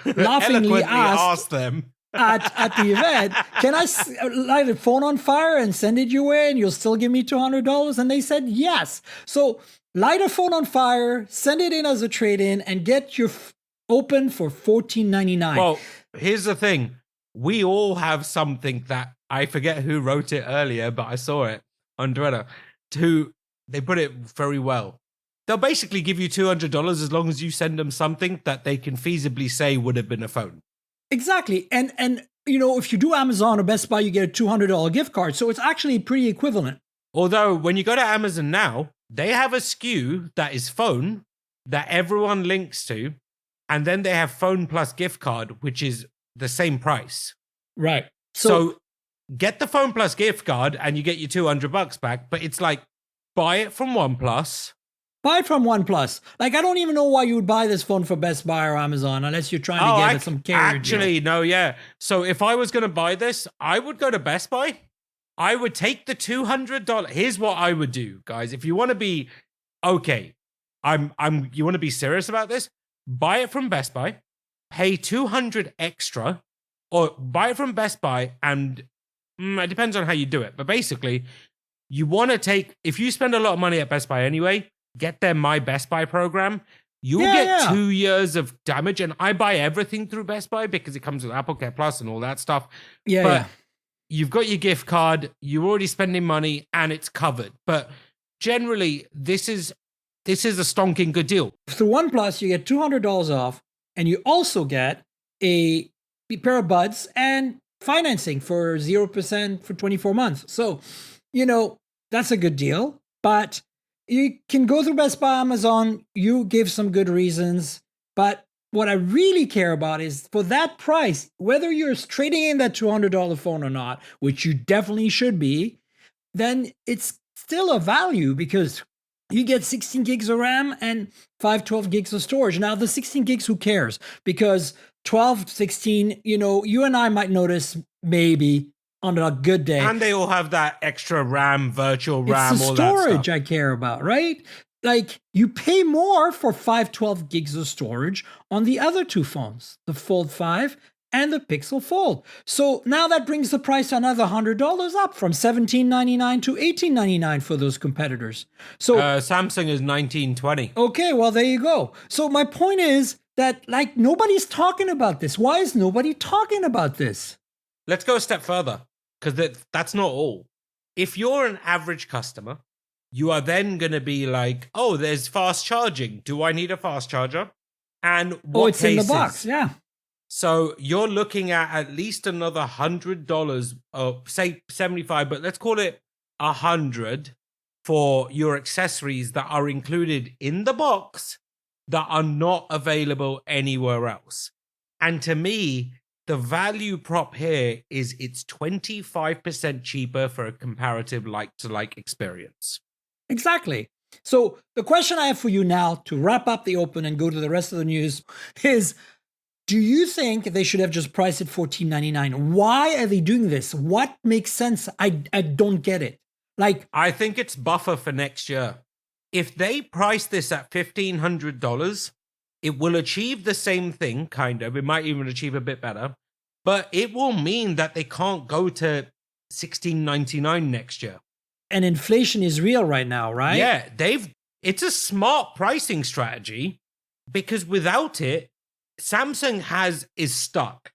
laughingly asked them at the event, can I light a phone on fire and send it your way and you'll still give me $200? And they said yes. So light a phone on fire, send it in as a trade-in, and get your Open for $14.99. Well, here's the thing. We all have something that, I forget who wrote it earlier, but I saw it on Twitter. They put it very well. They'll basically give you $200 as long as you send them something that they can feasibly say would have been a phone. Exactly. And if you do Amazon or Best Buy, you get a $200 gift card. So it's actually pretty equivalent. Although when you go to Amazon now, they have a SKU that is phone that everyone links to, and then they have phone plus gift card, which is the same price. Right. So get the phone plus gift card and you get your $200 back, but it's like, buy it from OnePlus. Buy it from OnePlus. Like, I don't even know why you would buy this phone for Best Buy or Amazon unless you're trying to get some carrier deal. No, yeah. So if I was going to buy this, I would go to Best Buy. I would take the $200. Here's what I would do, guys. If you want to be okay, you want to be serious about this, buy it from Best Buy, pay $200 extra, or buy it from Best Buy, and it depends on how you do it. But basically, you want to if you spend a lot of money at Best Buy anyway, get their My Best Buy program. You'll get 2 years of damage. And I buy everything through Best Buy because it comes with Apple Care Plus and all that stuff. But you've got your gift card, you're already spending money, and it's covered. But generally, this is a stonking good deal. Through OnePlus, you get $200 off, and you also get a pair of buds and financing for 0% for 24 months. So, that's a good deal. But you can go through Best Buy, Amazon. You give some good reasons. But what I really care about is for that price, whether you're trading in that $200 phone or not, which you definitely should be, then it's still a value because you get 16 gigs of RAM and 512 gigs of storage. Now, the 16 gigs, who cares? Because 12, 16, you and I might notice maybe on a good day. And they all have that extra RAM, virtual RAM, it's the all that stuff. storage I care about, right? Like, you pay more for 512 gigs of storage on the other two phones, the Fold 5 and the Pixel Fold. So now that brings the price another $100 up from $17.99 to $18.99 for those competitors. So Samsung is $19.20. Okay, well, there you go. So my point is that, nobody's talking about this. Why is nobody talking about this? Let's go a step further, because that's not all. If you're an average customer, you are then going to be like, oh, there's fast charging. Do I need a fast charger? And what it's in the box, yeah. So you're looking at least another $100, say 75, but let's call it 100 for your accessories that are included in the box that are not available anywhere else. And to me, the value prop here is it's 25% cheaper for a comparative like-to-like experience. Exactly. So the question I have for you now to wrap up the Open and go to the rest of the news is, do you think they should have just priced it $14.99? Why are they doing this? What makes sense? I don't get it. I think it's buffer for next year. If they price this at $1,500, it will achieve the same thing, kind of. It might even achieve a bit better. But it will mean that they can't go to $16.99 next year. And inflation is real right now, right? Yeah, it's a smart pricing strategy because without it, Samsung is stuck.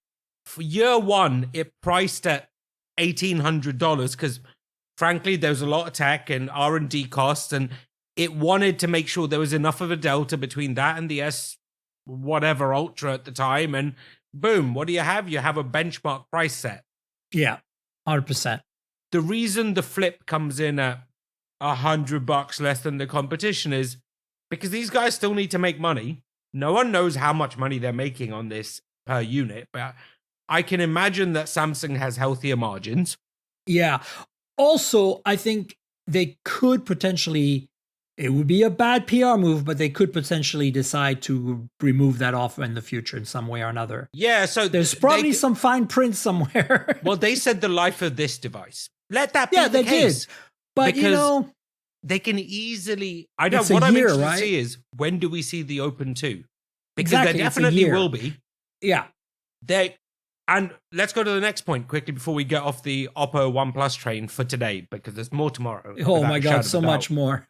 For year one, it priced at $1,800 because, frankly, there was a lot of tech and R&D costs, and it wanted to make sure there was enough of a delta between that and the S whatever Ultra at the time, and boom, what do you have? You have a benchmark price set. Yeah, 100%. The reason the Flip comes in at $100 less than the competition is because these guys still need to make money. No one knows how much money they're making on this per unit, but I can imagine that Samsung has healthier margins. Yeah. Also, I think they could potentially, it would be a bad PR move, but they could potentially decide to remove that offer in the future in some way or another. Yeah, so there's probably some fine print somewhere. Well, they said the life of this device. Let that be the they case. Did. But because they can easily. I don't. What I'm interested to see is, when do we see the Open 2? Because there definitely will be. Yeah. And let's go to the next point quickly before we get off the Oppo OnePlus train for today, because there's more tomorrow. Oh my God, so much more.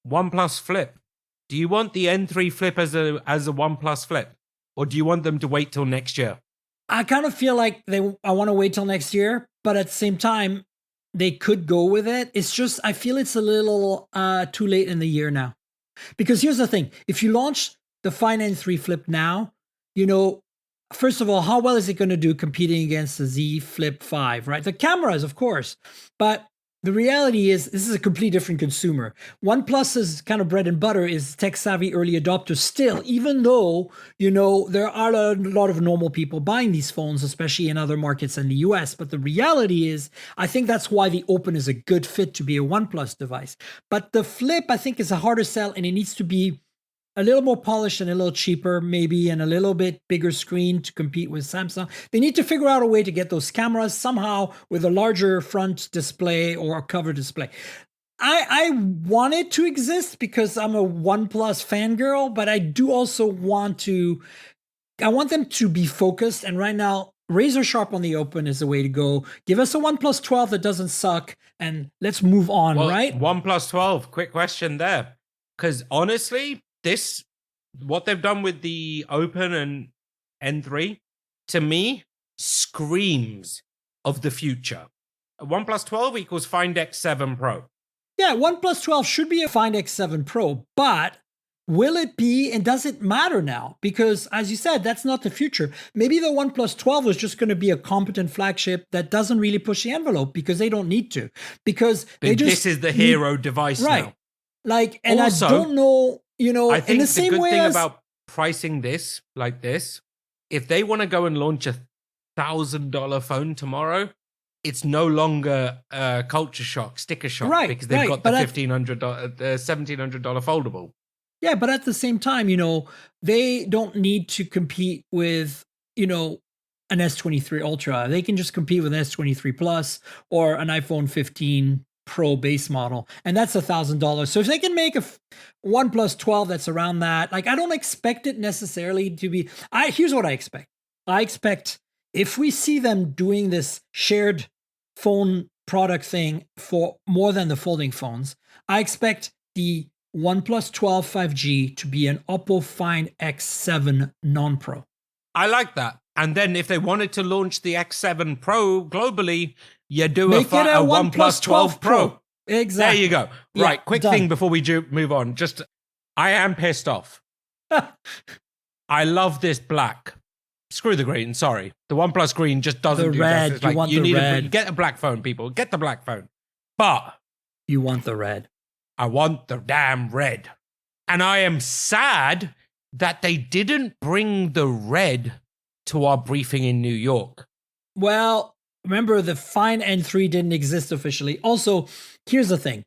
OnePlus Flip. Do you want the N3 Flip as a OnePlus Flip, or do you want them to wait till next year? I kind of feel like I want to wait till next year, but at the same time, they could go with it. It's just, I feel it's a little too late in the year now. Because here's the thing. If you launch the Find N3 Flip now, first of all, how well is it going to do competing against the Z Flip 5, right? The cameras, of course. But the reality is, this is a completely different consumer. OnePlus's kind of bread and butter is tech-savvy early adopters still, even though, there are a lot of normal people buying these phones, especially in other markets in the US. But the reality is, I think that's why the Open is a good fit to be a OnePlus device. But the Flip, I think, is a harder sell, and it needs to be a little more polished and a little cheaper, maybe, and a little bit bigger screen to compete with Samsung. They need to figure out a way to get those cameras somehow with a larger front display or a cover display. I want it to exist because I'm a OnePlus fangirl, but I do also want them to be focused. And right now, razor sharp on the Open is the way to go. Give us a OnePlus 12 that doesn't suck, and let's move on, right? OnePlus 12, quick question there. Because honestly, what they've done with the Open and N3, to me, screams of the future. OnePlus 12 equals Find X7 Pro. Yeah, OnePlus 12 should be a Find X7 Pro, but will it be, and does it matter now? Because as you said, that's not the future. Maybe the OnePlus 12 is just going to be a competent flagship that doesn't really push the envelope because they don't need to. Because this is the hero device now. Like, and also, I don't know, I think in the same way thing about pricing this like this, if they want to go and launch $1,000 phone tomorrow, it's no longer culture shock, sticker shock, because they've got the $1,700 foldable. Yeah, but at the same time, they don't need to compete with, an S23 Ultra. They can just compete with an S23 Plus or an iPhone 15 Pro base model, and that's $1,000. So if they can make a OnePlus 12 that's around that, like, I don't expect it necessarily to be. Here's what I expect. I expect if we see them doing this shared phone product thing for more than the folding phones, I expect the OnePlus 12 5G to be an Oppo Find X7 non-Pro. I like that. And then if they wanted to launch the X7 Pro globally, you do a OnePlus 12 Pro. Exactly. There you go. Yeah, right, quick done. thing before we move on. I am pissed off. I love this black. Screw the green, sorry. The OnePlus green just doesn't do red. this. It's like, you red. Get a black phone, people. Get the black phone. But you want the red. I want the damn red. And I am sad that they didn't bring the red to our briefing in New York. Well, remember, the Find N3 didn't exist officially. Also, here's the thing.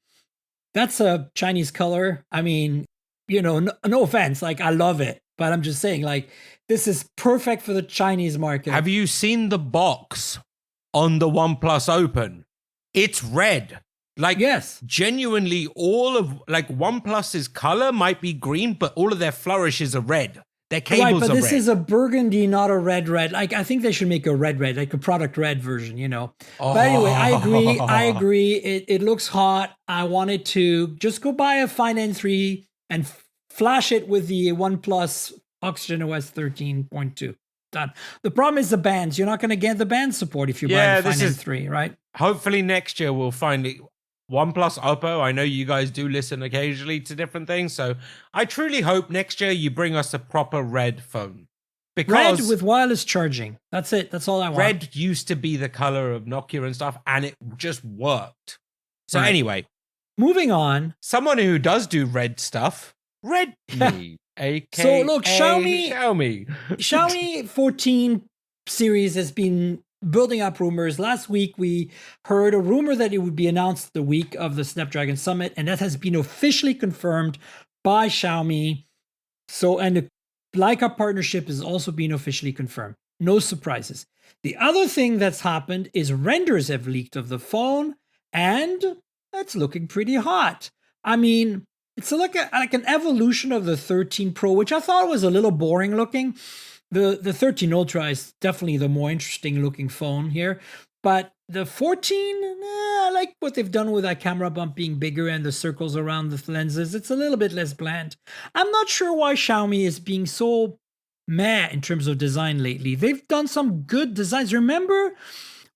That's a Chinese color. I mean, no offense. Like, I love it. But I'm just saying, like, this is perfect for the Chinese market. Have you seen the box on the OnePlus Open? It's red. Like, yes, genuinely, all of, like, OnePlus's color might be green, but all of their flourishes are red. Their cables are red. Right, but this is a burgundy, not a red. Like, I think they should make a red, like a product red version, But anyway, I agree. It looks hot. I wanted to just go buy a Find N3 and flash it with the OnePlus Oxygen OS 13.2. Done. The problem is the bands. You're not going to get the band support if you buy the Find N3, right? Hopefully next year we'll find it. OnePlus, Oppo, I know you guys do listen occasionally to different things, so I truly hope next year you bring us a proper red phone. Because red with wireless charging. That's it. That's all I want. Red used to be the color of Nokia and stuff, and it just worked. So anyway. Moving on. Someone who does do red stuff, Redmi, aka so look, Xiaomi 14 series has been building up rumors. Last week, we heard a rumor that it would be announced the week of the Snapdragon Summit, and that has been officially confirmed by Xiaomi. So, and the Leica partnership has also been officially confirmed. No surprises. The other thing that's happened is renders have leaked of the phone, and it's looking pretty hot. I mean, it's like an evolution of the 13 Pro, which I thought was a little boring looking. The 13 Ultra is definitely the more interesting looking phone here. But the 14, I like what they've done with that camera bump being bigger and the circles around the lenses. It's a little bit less bland. I'm not sure why Xiaomi is being so meh in terms of design lately. They've done some good designs. Remember,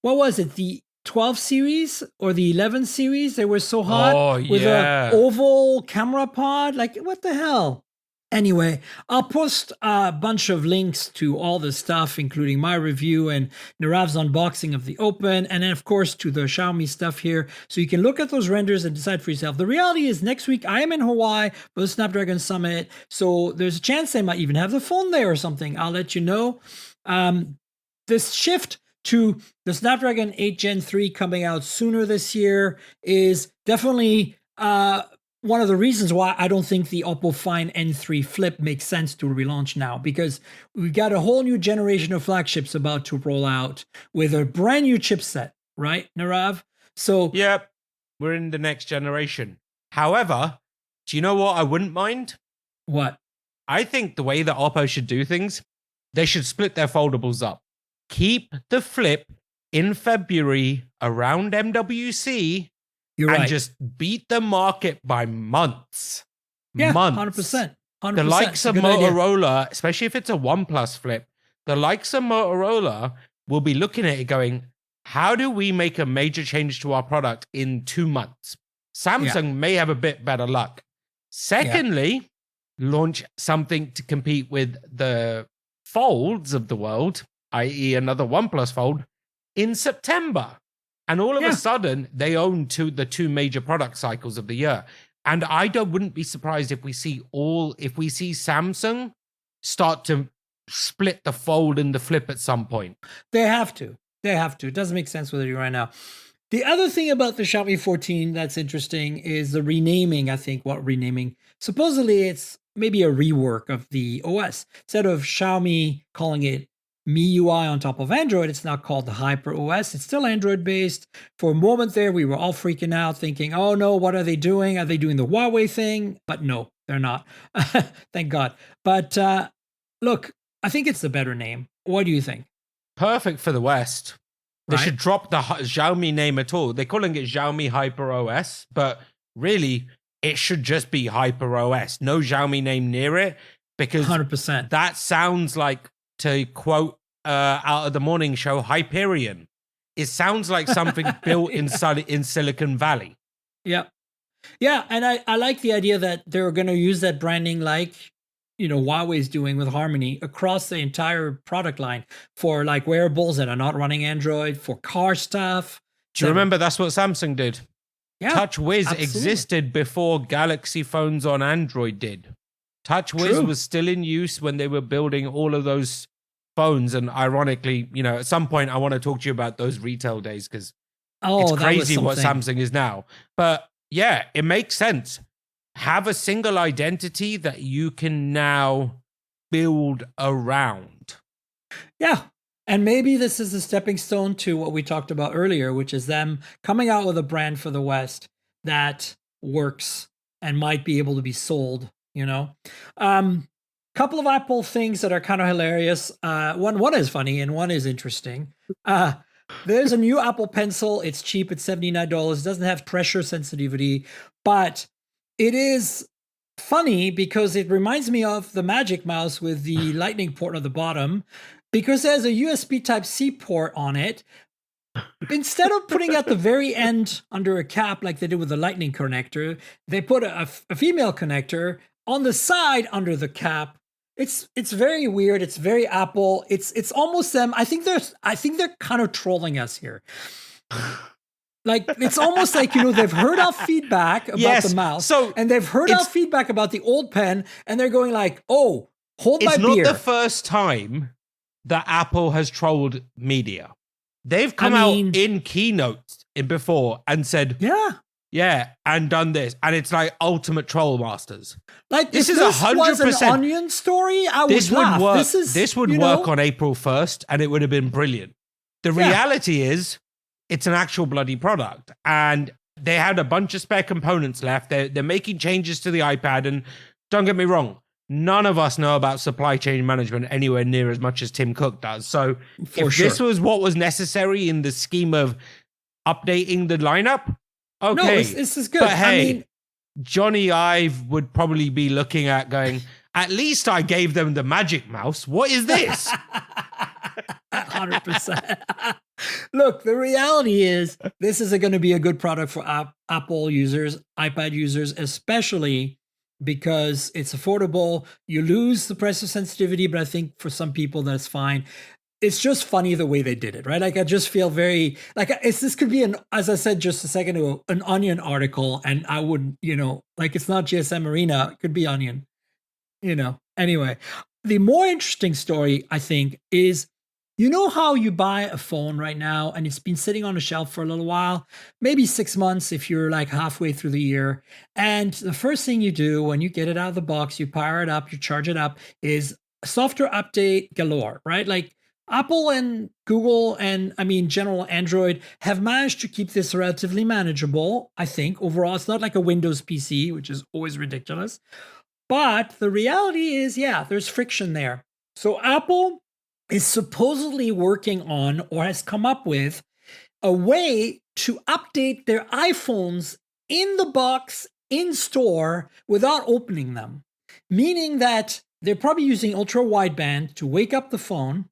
what was it? The 12 series or the 11 series? They were so hot with an oval camera pod. Like, what the hell? Anyway, I'll post a bunch of links to all the stuff, including my review and Nirave's unboxing of the Open, and then, of course, to the Xiaomi stuff here, so you can look at those renders and decide for yourself. The reality is, next week, I am in Hawaii for the Snapdragon Summit, so there's a chance they might even have the phone there or something. I'll let you know. This shift to the Snapdragon 8 Gen 3 coming out sooner this year is definitely one of the reasons why I don't think the Oppo Find N3 Flip makes sense to relaunch now, because we've got a whole new generation of flagships about to roll out with a brand new chipset, right, Nirav? So, yep, we're in the next generation. However, do you know what I wouldn't mind? What? I think the way that Oppo should do things, they should split their foldables up. Keep the Flip in February around MWC. You're right. Just beat the market by months. Yeah, months. 100%. 100%. The likes of Motorola, especially if it's a OnePlus flip, the likes of Motorola will be looking at it going, how do we make a major change to our product in 2 months? Samsung may have a bit better luck. Secondly, launch something to compete with the folds of the world, i.e. another OnePlus Fold, in September. And all of a sudden, they own the two major product cycles of the year. And wouldn't be surprised if we see Samsung start to split the Fold and the Flip at some point. They have to. It doesn't make sense what they're doing right now. The other thing about the Xiaomi 14 that's interesting is the renaming. I think supposedly it's maybe a rework of the OS. Instead of Xiaomi calling it MIUI on top of Android, it's now called the Hyper OS. It's still Android based. For a moment there, we were all freaking out thinking, oh no, what are they doing? Are they doing the Huawei thing? But no, they're not. Thank God. But look, I think it's the better name. What do you think? Perfect for the West. They should drop the Xiaomi name at all. They're calling it Xiaomi Hyper OS, but really, it should just be Hyper OS. No Xiaomi name near it, because 100%. That sounds like, to quote out of the morning show, Hyperion. It sounds like something built in Silicon Valley. Yeah. And I like the idea that they're going to use that branding like, Huawei's doing with Harmony across the entire product line for like wearables that are not running Android, for car stuff. Do you remember that's what Samsung did? Yeah, TouchWiz existed before Galaxy phones on Android did. TouchWiz was still in use when they were building all of those phones. And ironically, at some point I want to talk to you about those retail days, because it's crazy what Samsung is now. But yeah, it makes sense. Have a single identity that you can now build around. Yeah. And maybe this is a stepping stone to what we talked about earlier, which is them coming out with a brand for the West that works and might be able to be sold, Couple of Apple things that are kind of hilarious. One is funny and one is interesting. There's a new Apple Pencil. It's cheap. It's $79. It doesn't have pressure sensitivity, but it is funny because it reminds me of the Magic Mouse with the lightning port at the bottom, because there's a USB Type-C port on it. Instead of putting at the very end under a cap like they did with the lightning connector, they put a female connector on the side under the cap. It's very weird. It's very Apple. It's almost them. I think they're kind of trolling us here. Like, it's almost like, they've heard our feedback about the mouse, and they've heard our feedback about the old pen, and they're going like, oh, hold my beer. It's not the first time that Apple has trolled media. They've come out in keynotes before and said, yeah, and done this. And it's like ultimate troll masters. Like, this is 100%. Was an Onion story, I would laugh. Work. This would work on April 1st, and it would have been brilliant. The reality is, it's an actual bloody product, and they had a bunch of spare components left. They're making changes to the iPad, and don't get me wrong, none of us know about supply chain management anywhere near as much as Tim Cook does. So this was what was necessary in the scheme of updating the lineup, okay. No, this is good. But hey, Johnny Ive would probably be looking at going, at least I gave them the Magic Mouse. What is this? 100%. Look, the reality is this is going to be a good product for Apple users, iPad users, especially because it's affordable. You lose the pressure sensitivity, but I think for some people that's fine. It's just funny the way they did it, right? Like, I just feel very like this could be as I said just a second ago, an Onion article, and I wouldn't, like, it's not GSM Arena. It could be Onion, Anyway, the more interesting story, I think, is, how you buy a phone right now and it's been sitting on a shelf for a little while, maybe 6 months if you're like halfway through the year. And the first thing you do when you get it out of the box, you power it up, you charge it up, is software update galore, right? Like, Apple and Google and general Android have managed to keep this relatively manageable, I think. Overall, it's not like a Windows PC, which is always ridiculous. But the reality is, there's friction there. So Apple is supposedly working on, or has come up with, a way to update their iPhones in the box in store without opening them, meaning that they're probably using ultra wideband to wake up the phone,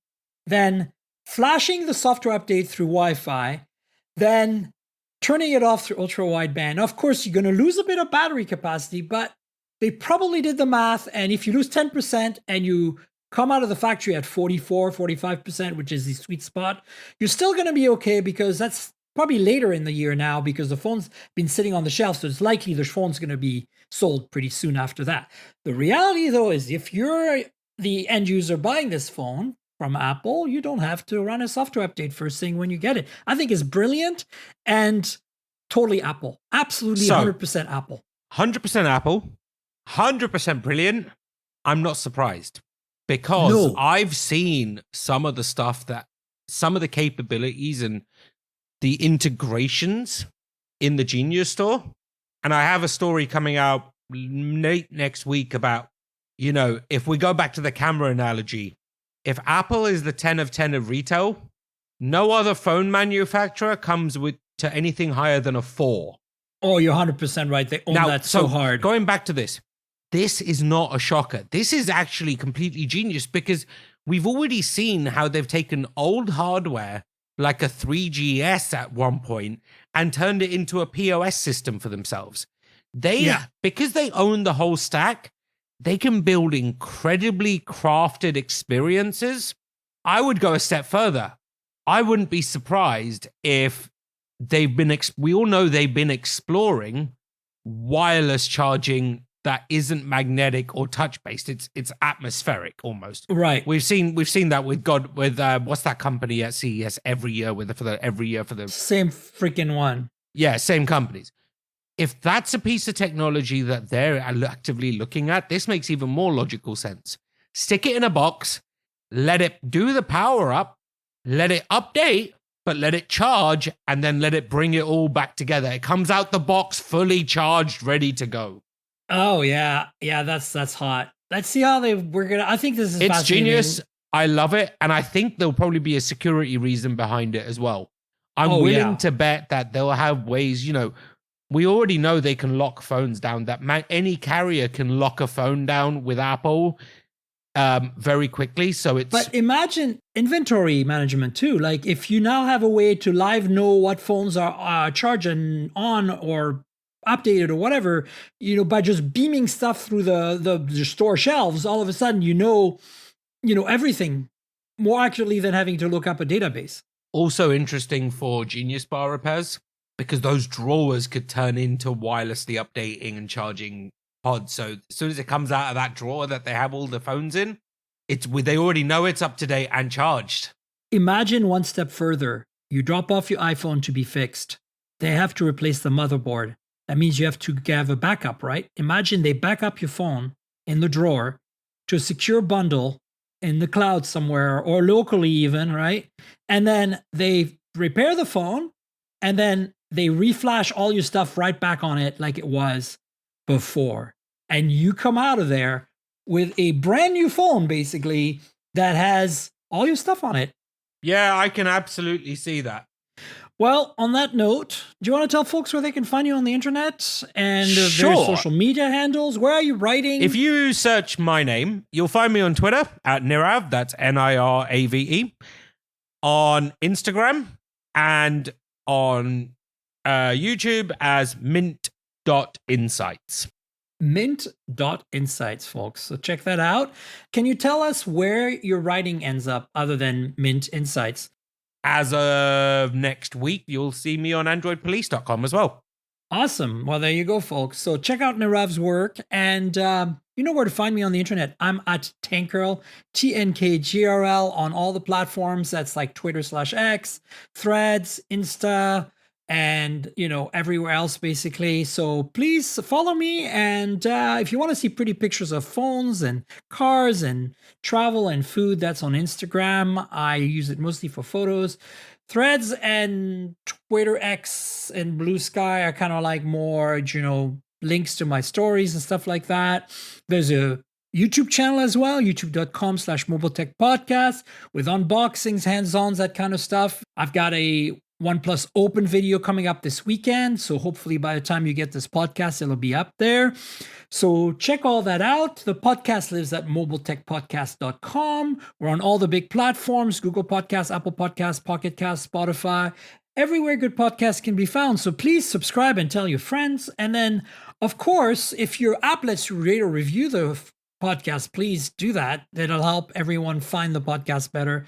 then flashing the software update through Wi-Fi, then turning it off through ultra wideband. Of course, you're going to lose a bit of battery capacity, but they probably did the math. And if you lose 10% and you come out of the factory at 44, 45%, which is the sweet spot, you're still going to be okay, because that's probably later in the year now, because the phone's been sitting on the shelf. So it's likely the phone's going to be sold pretty soon after that. The reality, though, is if you're the end user buying this phone from Apple, you don't have to run a software update first thing when you get it. I think it's brilliant and totally Apple. Absolutely 100% Apple. 100% Apple. 100% brilliant. I'm not surprised, because I've seen some of the stuff some of the capabilities and the integrations in the Genius store. And I have a story coming out late next week about, if we go back to the camera analogy, if Apple is the 10 of 10 of retail, no other phone manufacturer comes to anything higher than a 4. Oh, you're 100% right. They own that so hard. Going back to this is not a shocker. This is actually completely genius, because we've already seen how they've taken old hardware like a 3GS at one point and turned it into a POS system for themselves. Because they own the whole stack, they can build incredibly crafted experiences. I would go a step further. I wouldn't be surprised if we all know they've been exploring wireless charging that isn't magnetic or touch based. It's atmospheric almost. Right. We've seen that with what's that company at CES every year for the same freaking one. Yeah, same companies. If that's a piece of technology that they're actively looking at, this makes even more logical sense. Stick it in a box, let it do the power up, let it update, but let it charge, and then let it bring it all back together. It comes out the box fully charged, ready to go. Oh yeah, that's hot. Let's see how I think this is it's genius. I love it, and I think there'll probably be a security reason behind it as well. I'm willing to bet that they'll have ways. We already know they can lock phones down. Any carrier can lock a phone down with Apple very quickly. But imagine inventory management too. Like if you now have a way to live know what phones are charging on or updated or whatever, by just beaming stuff through the store shelves, all of a sudden everything more accurately than having to look up a database. Also interesting for Genius Bar repairs, because those drawers could turn into wirelessly updating and charging pods. So as soon as it comes out of that drawer that they have all the phones in, they already know it's up to date and charged. Imagine one step further. You drop off your iPhone to be fixed. They have to replace the motherboard. That means you have to have a backup, right? Imagine they back up your phone in the drawer to a secure bundle in the cloud somewhere or locally even, right? And then they repair the phone, and then they reflash all your stuff right back on it like it was before. And you come out of there with a brand new phone, basically, that has all your stuff on it. Yeah, I can absolutely see that. Well, on that note, do you want to tell folks where they can find you on the internet and various social media handles? Where are you writing? If you search my name, you'll find me on Twitter at Nirave, that's Nirave, on Instagram, and on YouTube as mint.insights. Mint.insights, folks. So check that out. Can you tell us where your writing ends up other than Mint Insights? As of next week, you'll see me on androidpolice.com as well. Awesome. Well, there you go, folks. So check out Nirave's work, and you know where to find me on the internet. I'm at Tankgirl, TNKGRL, on all the platforms. That's like Twitter/X, Threads, Insta, and everywhere else basically. So please follow me, and if you want to see pretty pictures of phones and cars and travel and food, that's on Instagram. I use it mostly for photos. Threads and Twitter X and Blue Sky are kind of like more links to my stories and stuff like that. There's a YouTube channel as well, youtube.com/mobiletechpodcast, with unboxings, hands-ons, that kind of stuff. I've got a OnePlus Open video coming up this weekend. So hopefully by the time you get this podcast, it'll be up there. So check all that out. The podcast lives at mobiletechpodcast.com. We're on all the big platforms, Google Podcasts, Apple Podcasts, Pocket Casts, Spotify, everywhere good podcasts can be found. So please subscribe and tell your friends. And then, of course, if your app lets you rate or review the podcast, please do that. That'll help everyone find the podcast better.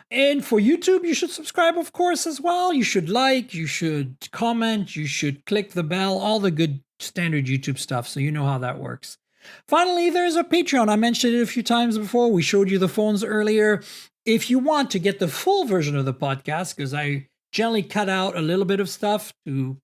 And for YouTube, you should subscribe, of course, as well. You should like, you should comment, you should click the bell, all the good standard YouTube stuff, so you know how that works. Finally, there's a Patreon. I mentioned it a few times before. We showed you the phones earlier. If you want to get the full version of the podcast, because I generally cut out a little bit of stuff to,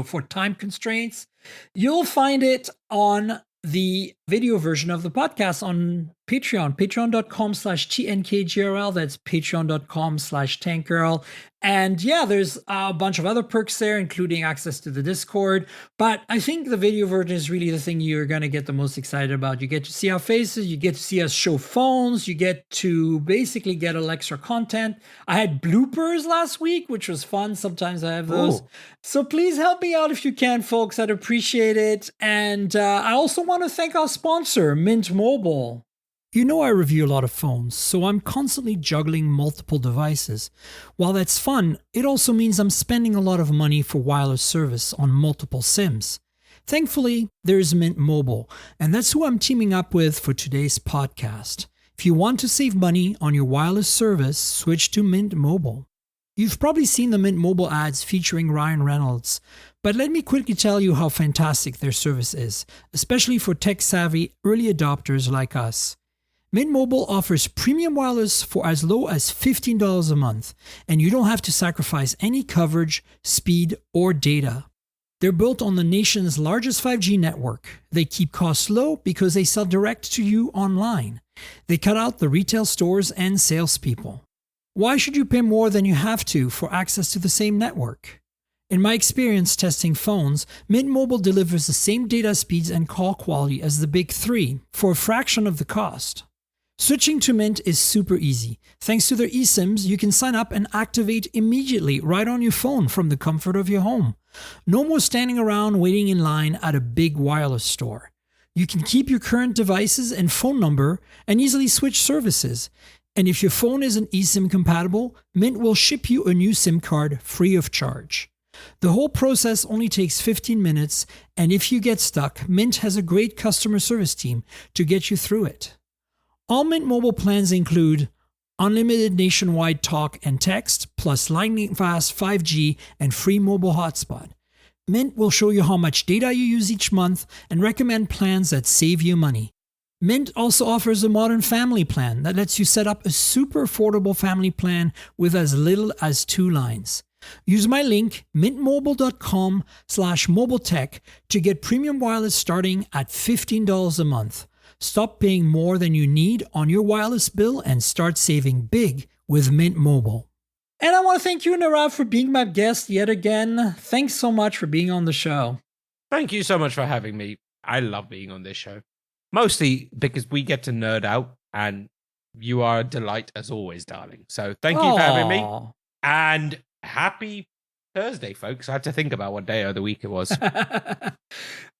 for time constraints, you'll find it on the video version of the podcast on Patreon, patreon.com/TNKGRL. That's patreon.com/tankgirl. And yeah, there's a bunch of other perks there, including access to the Discord. But I think the video version is really the thing you're going to get the most excited about. You get to see our faces, you get to see us show phones, you get to basically get a little extra content. I had bloopers last week, which was fun. Sometimes I have those. Ooh. So please help me out if you can, folks. I'd appreciate it. And I also want to thank our sponsor, Mint Mobile. You know I review a lot of phones, so I'm constantly juggling multiple devices. While that's fun, it also means I'm spending a lot of money for wireless service on multiple SIMs. Thankfully, there's Mint Mobile, and that's who I'm teaming up with for today's podcast. If you want to save money on your wireless service, switch to Mint Mobile. You've probably seen the Mint Mobile ads featuring Ryan Reynolds, but let me quickly tell you how fantastic their service is, especially for tech-savvy early adopters like us. Mint Mobile offers premium wireless for as low as $15 a month, and you don't have to sacrifice any coverage, speed, or data. They're built on the nation's largest 5G network. They keep costs low because they sell direct to you online. They cut out the retail stores and salespeople. Why should you pay more than you have to for access to the same network? In my experience testing phones, Mint Mobile delivers the same data speeds and call quality as the big three for a fraction of the cost. Switching to Mint is super easy. Thanks to their eSIMs, you can sign up and activate immediately right on your phone from the comfort of your home. No more standing around waiting in line at a big wireless store. You can keep your current devices and phone number and easily switch services. And if your phone isn't eSIM compatible, Mint will ship you a new SIM card free of charge. The whole process only takes 15 minutes, and if you get stuck, Mint has a great customer service team to get you through it. All Mint Mobile plans include unlimited nationwide talk and text, plus lightning-fast 5G and free mobile hotspot. Mint will show you how much data you use each month and recommend plans that save you money. Mint also offers a modern family plan that lets you set up a super affordable family plan with as little as 2 lines. Use my link, mintmobile.com/mobiletech, to get premium wireless starting at $15 a month. Stop paying more than you need on your wireless bill and start saving big with Mint Mobile. And I want to thank you, Nirave, for being my guest yet again. Thanks so much for being on the show. Thank you so much for having me. I love being on this show. Mostly because we get to nerd out, and you are a delight as always, darling. So thank you for having me. And happy Thursday, folks. I had to think about what day of the week it was.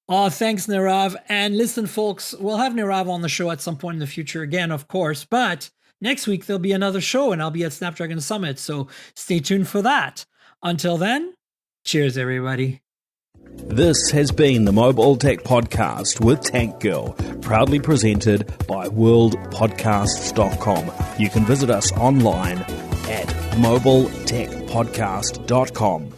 Oh, thanks, Nirave. And listen, folks, we'll have Nirave on the show at some point in the future again, of course. But next week, there'll be another show, and I'll be at Snapdragon Summit. So stay tuned for that. Until then, cheers, everybody. This has been the Mobile Tech Podcast with Tank Girl, proudly presented by worldpodcasts.com. You can visit us online at mobiletechpodcast.com.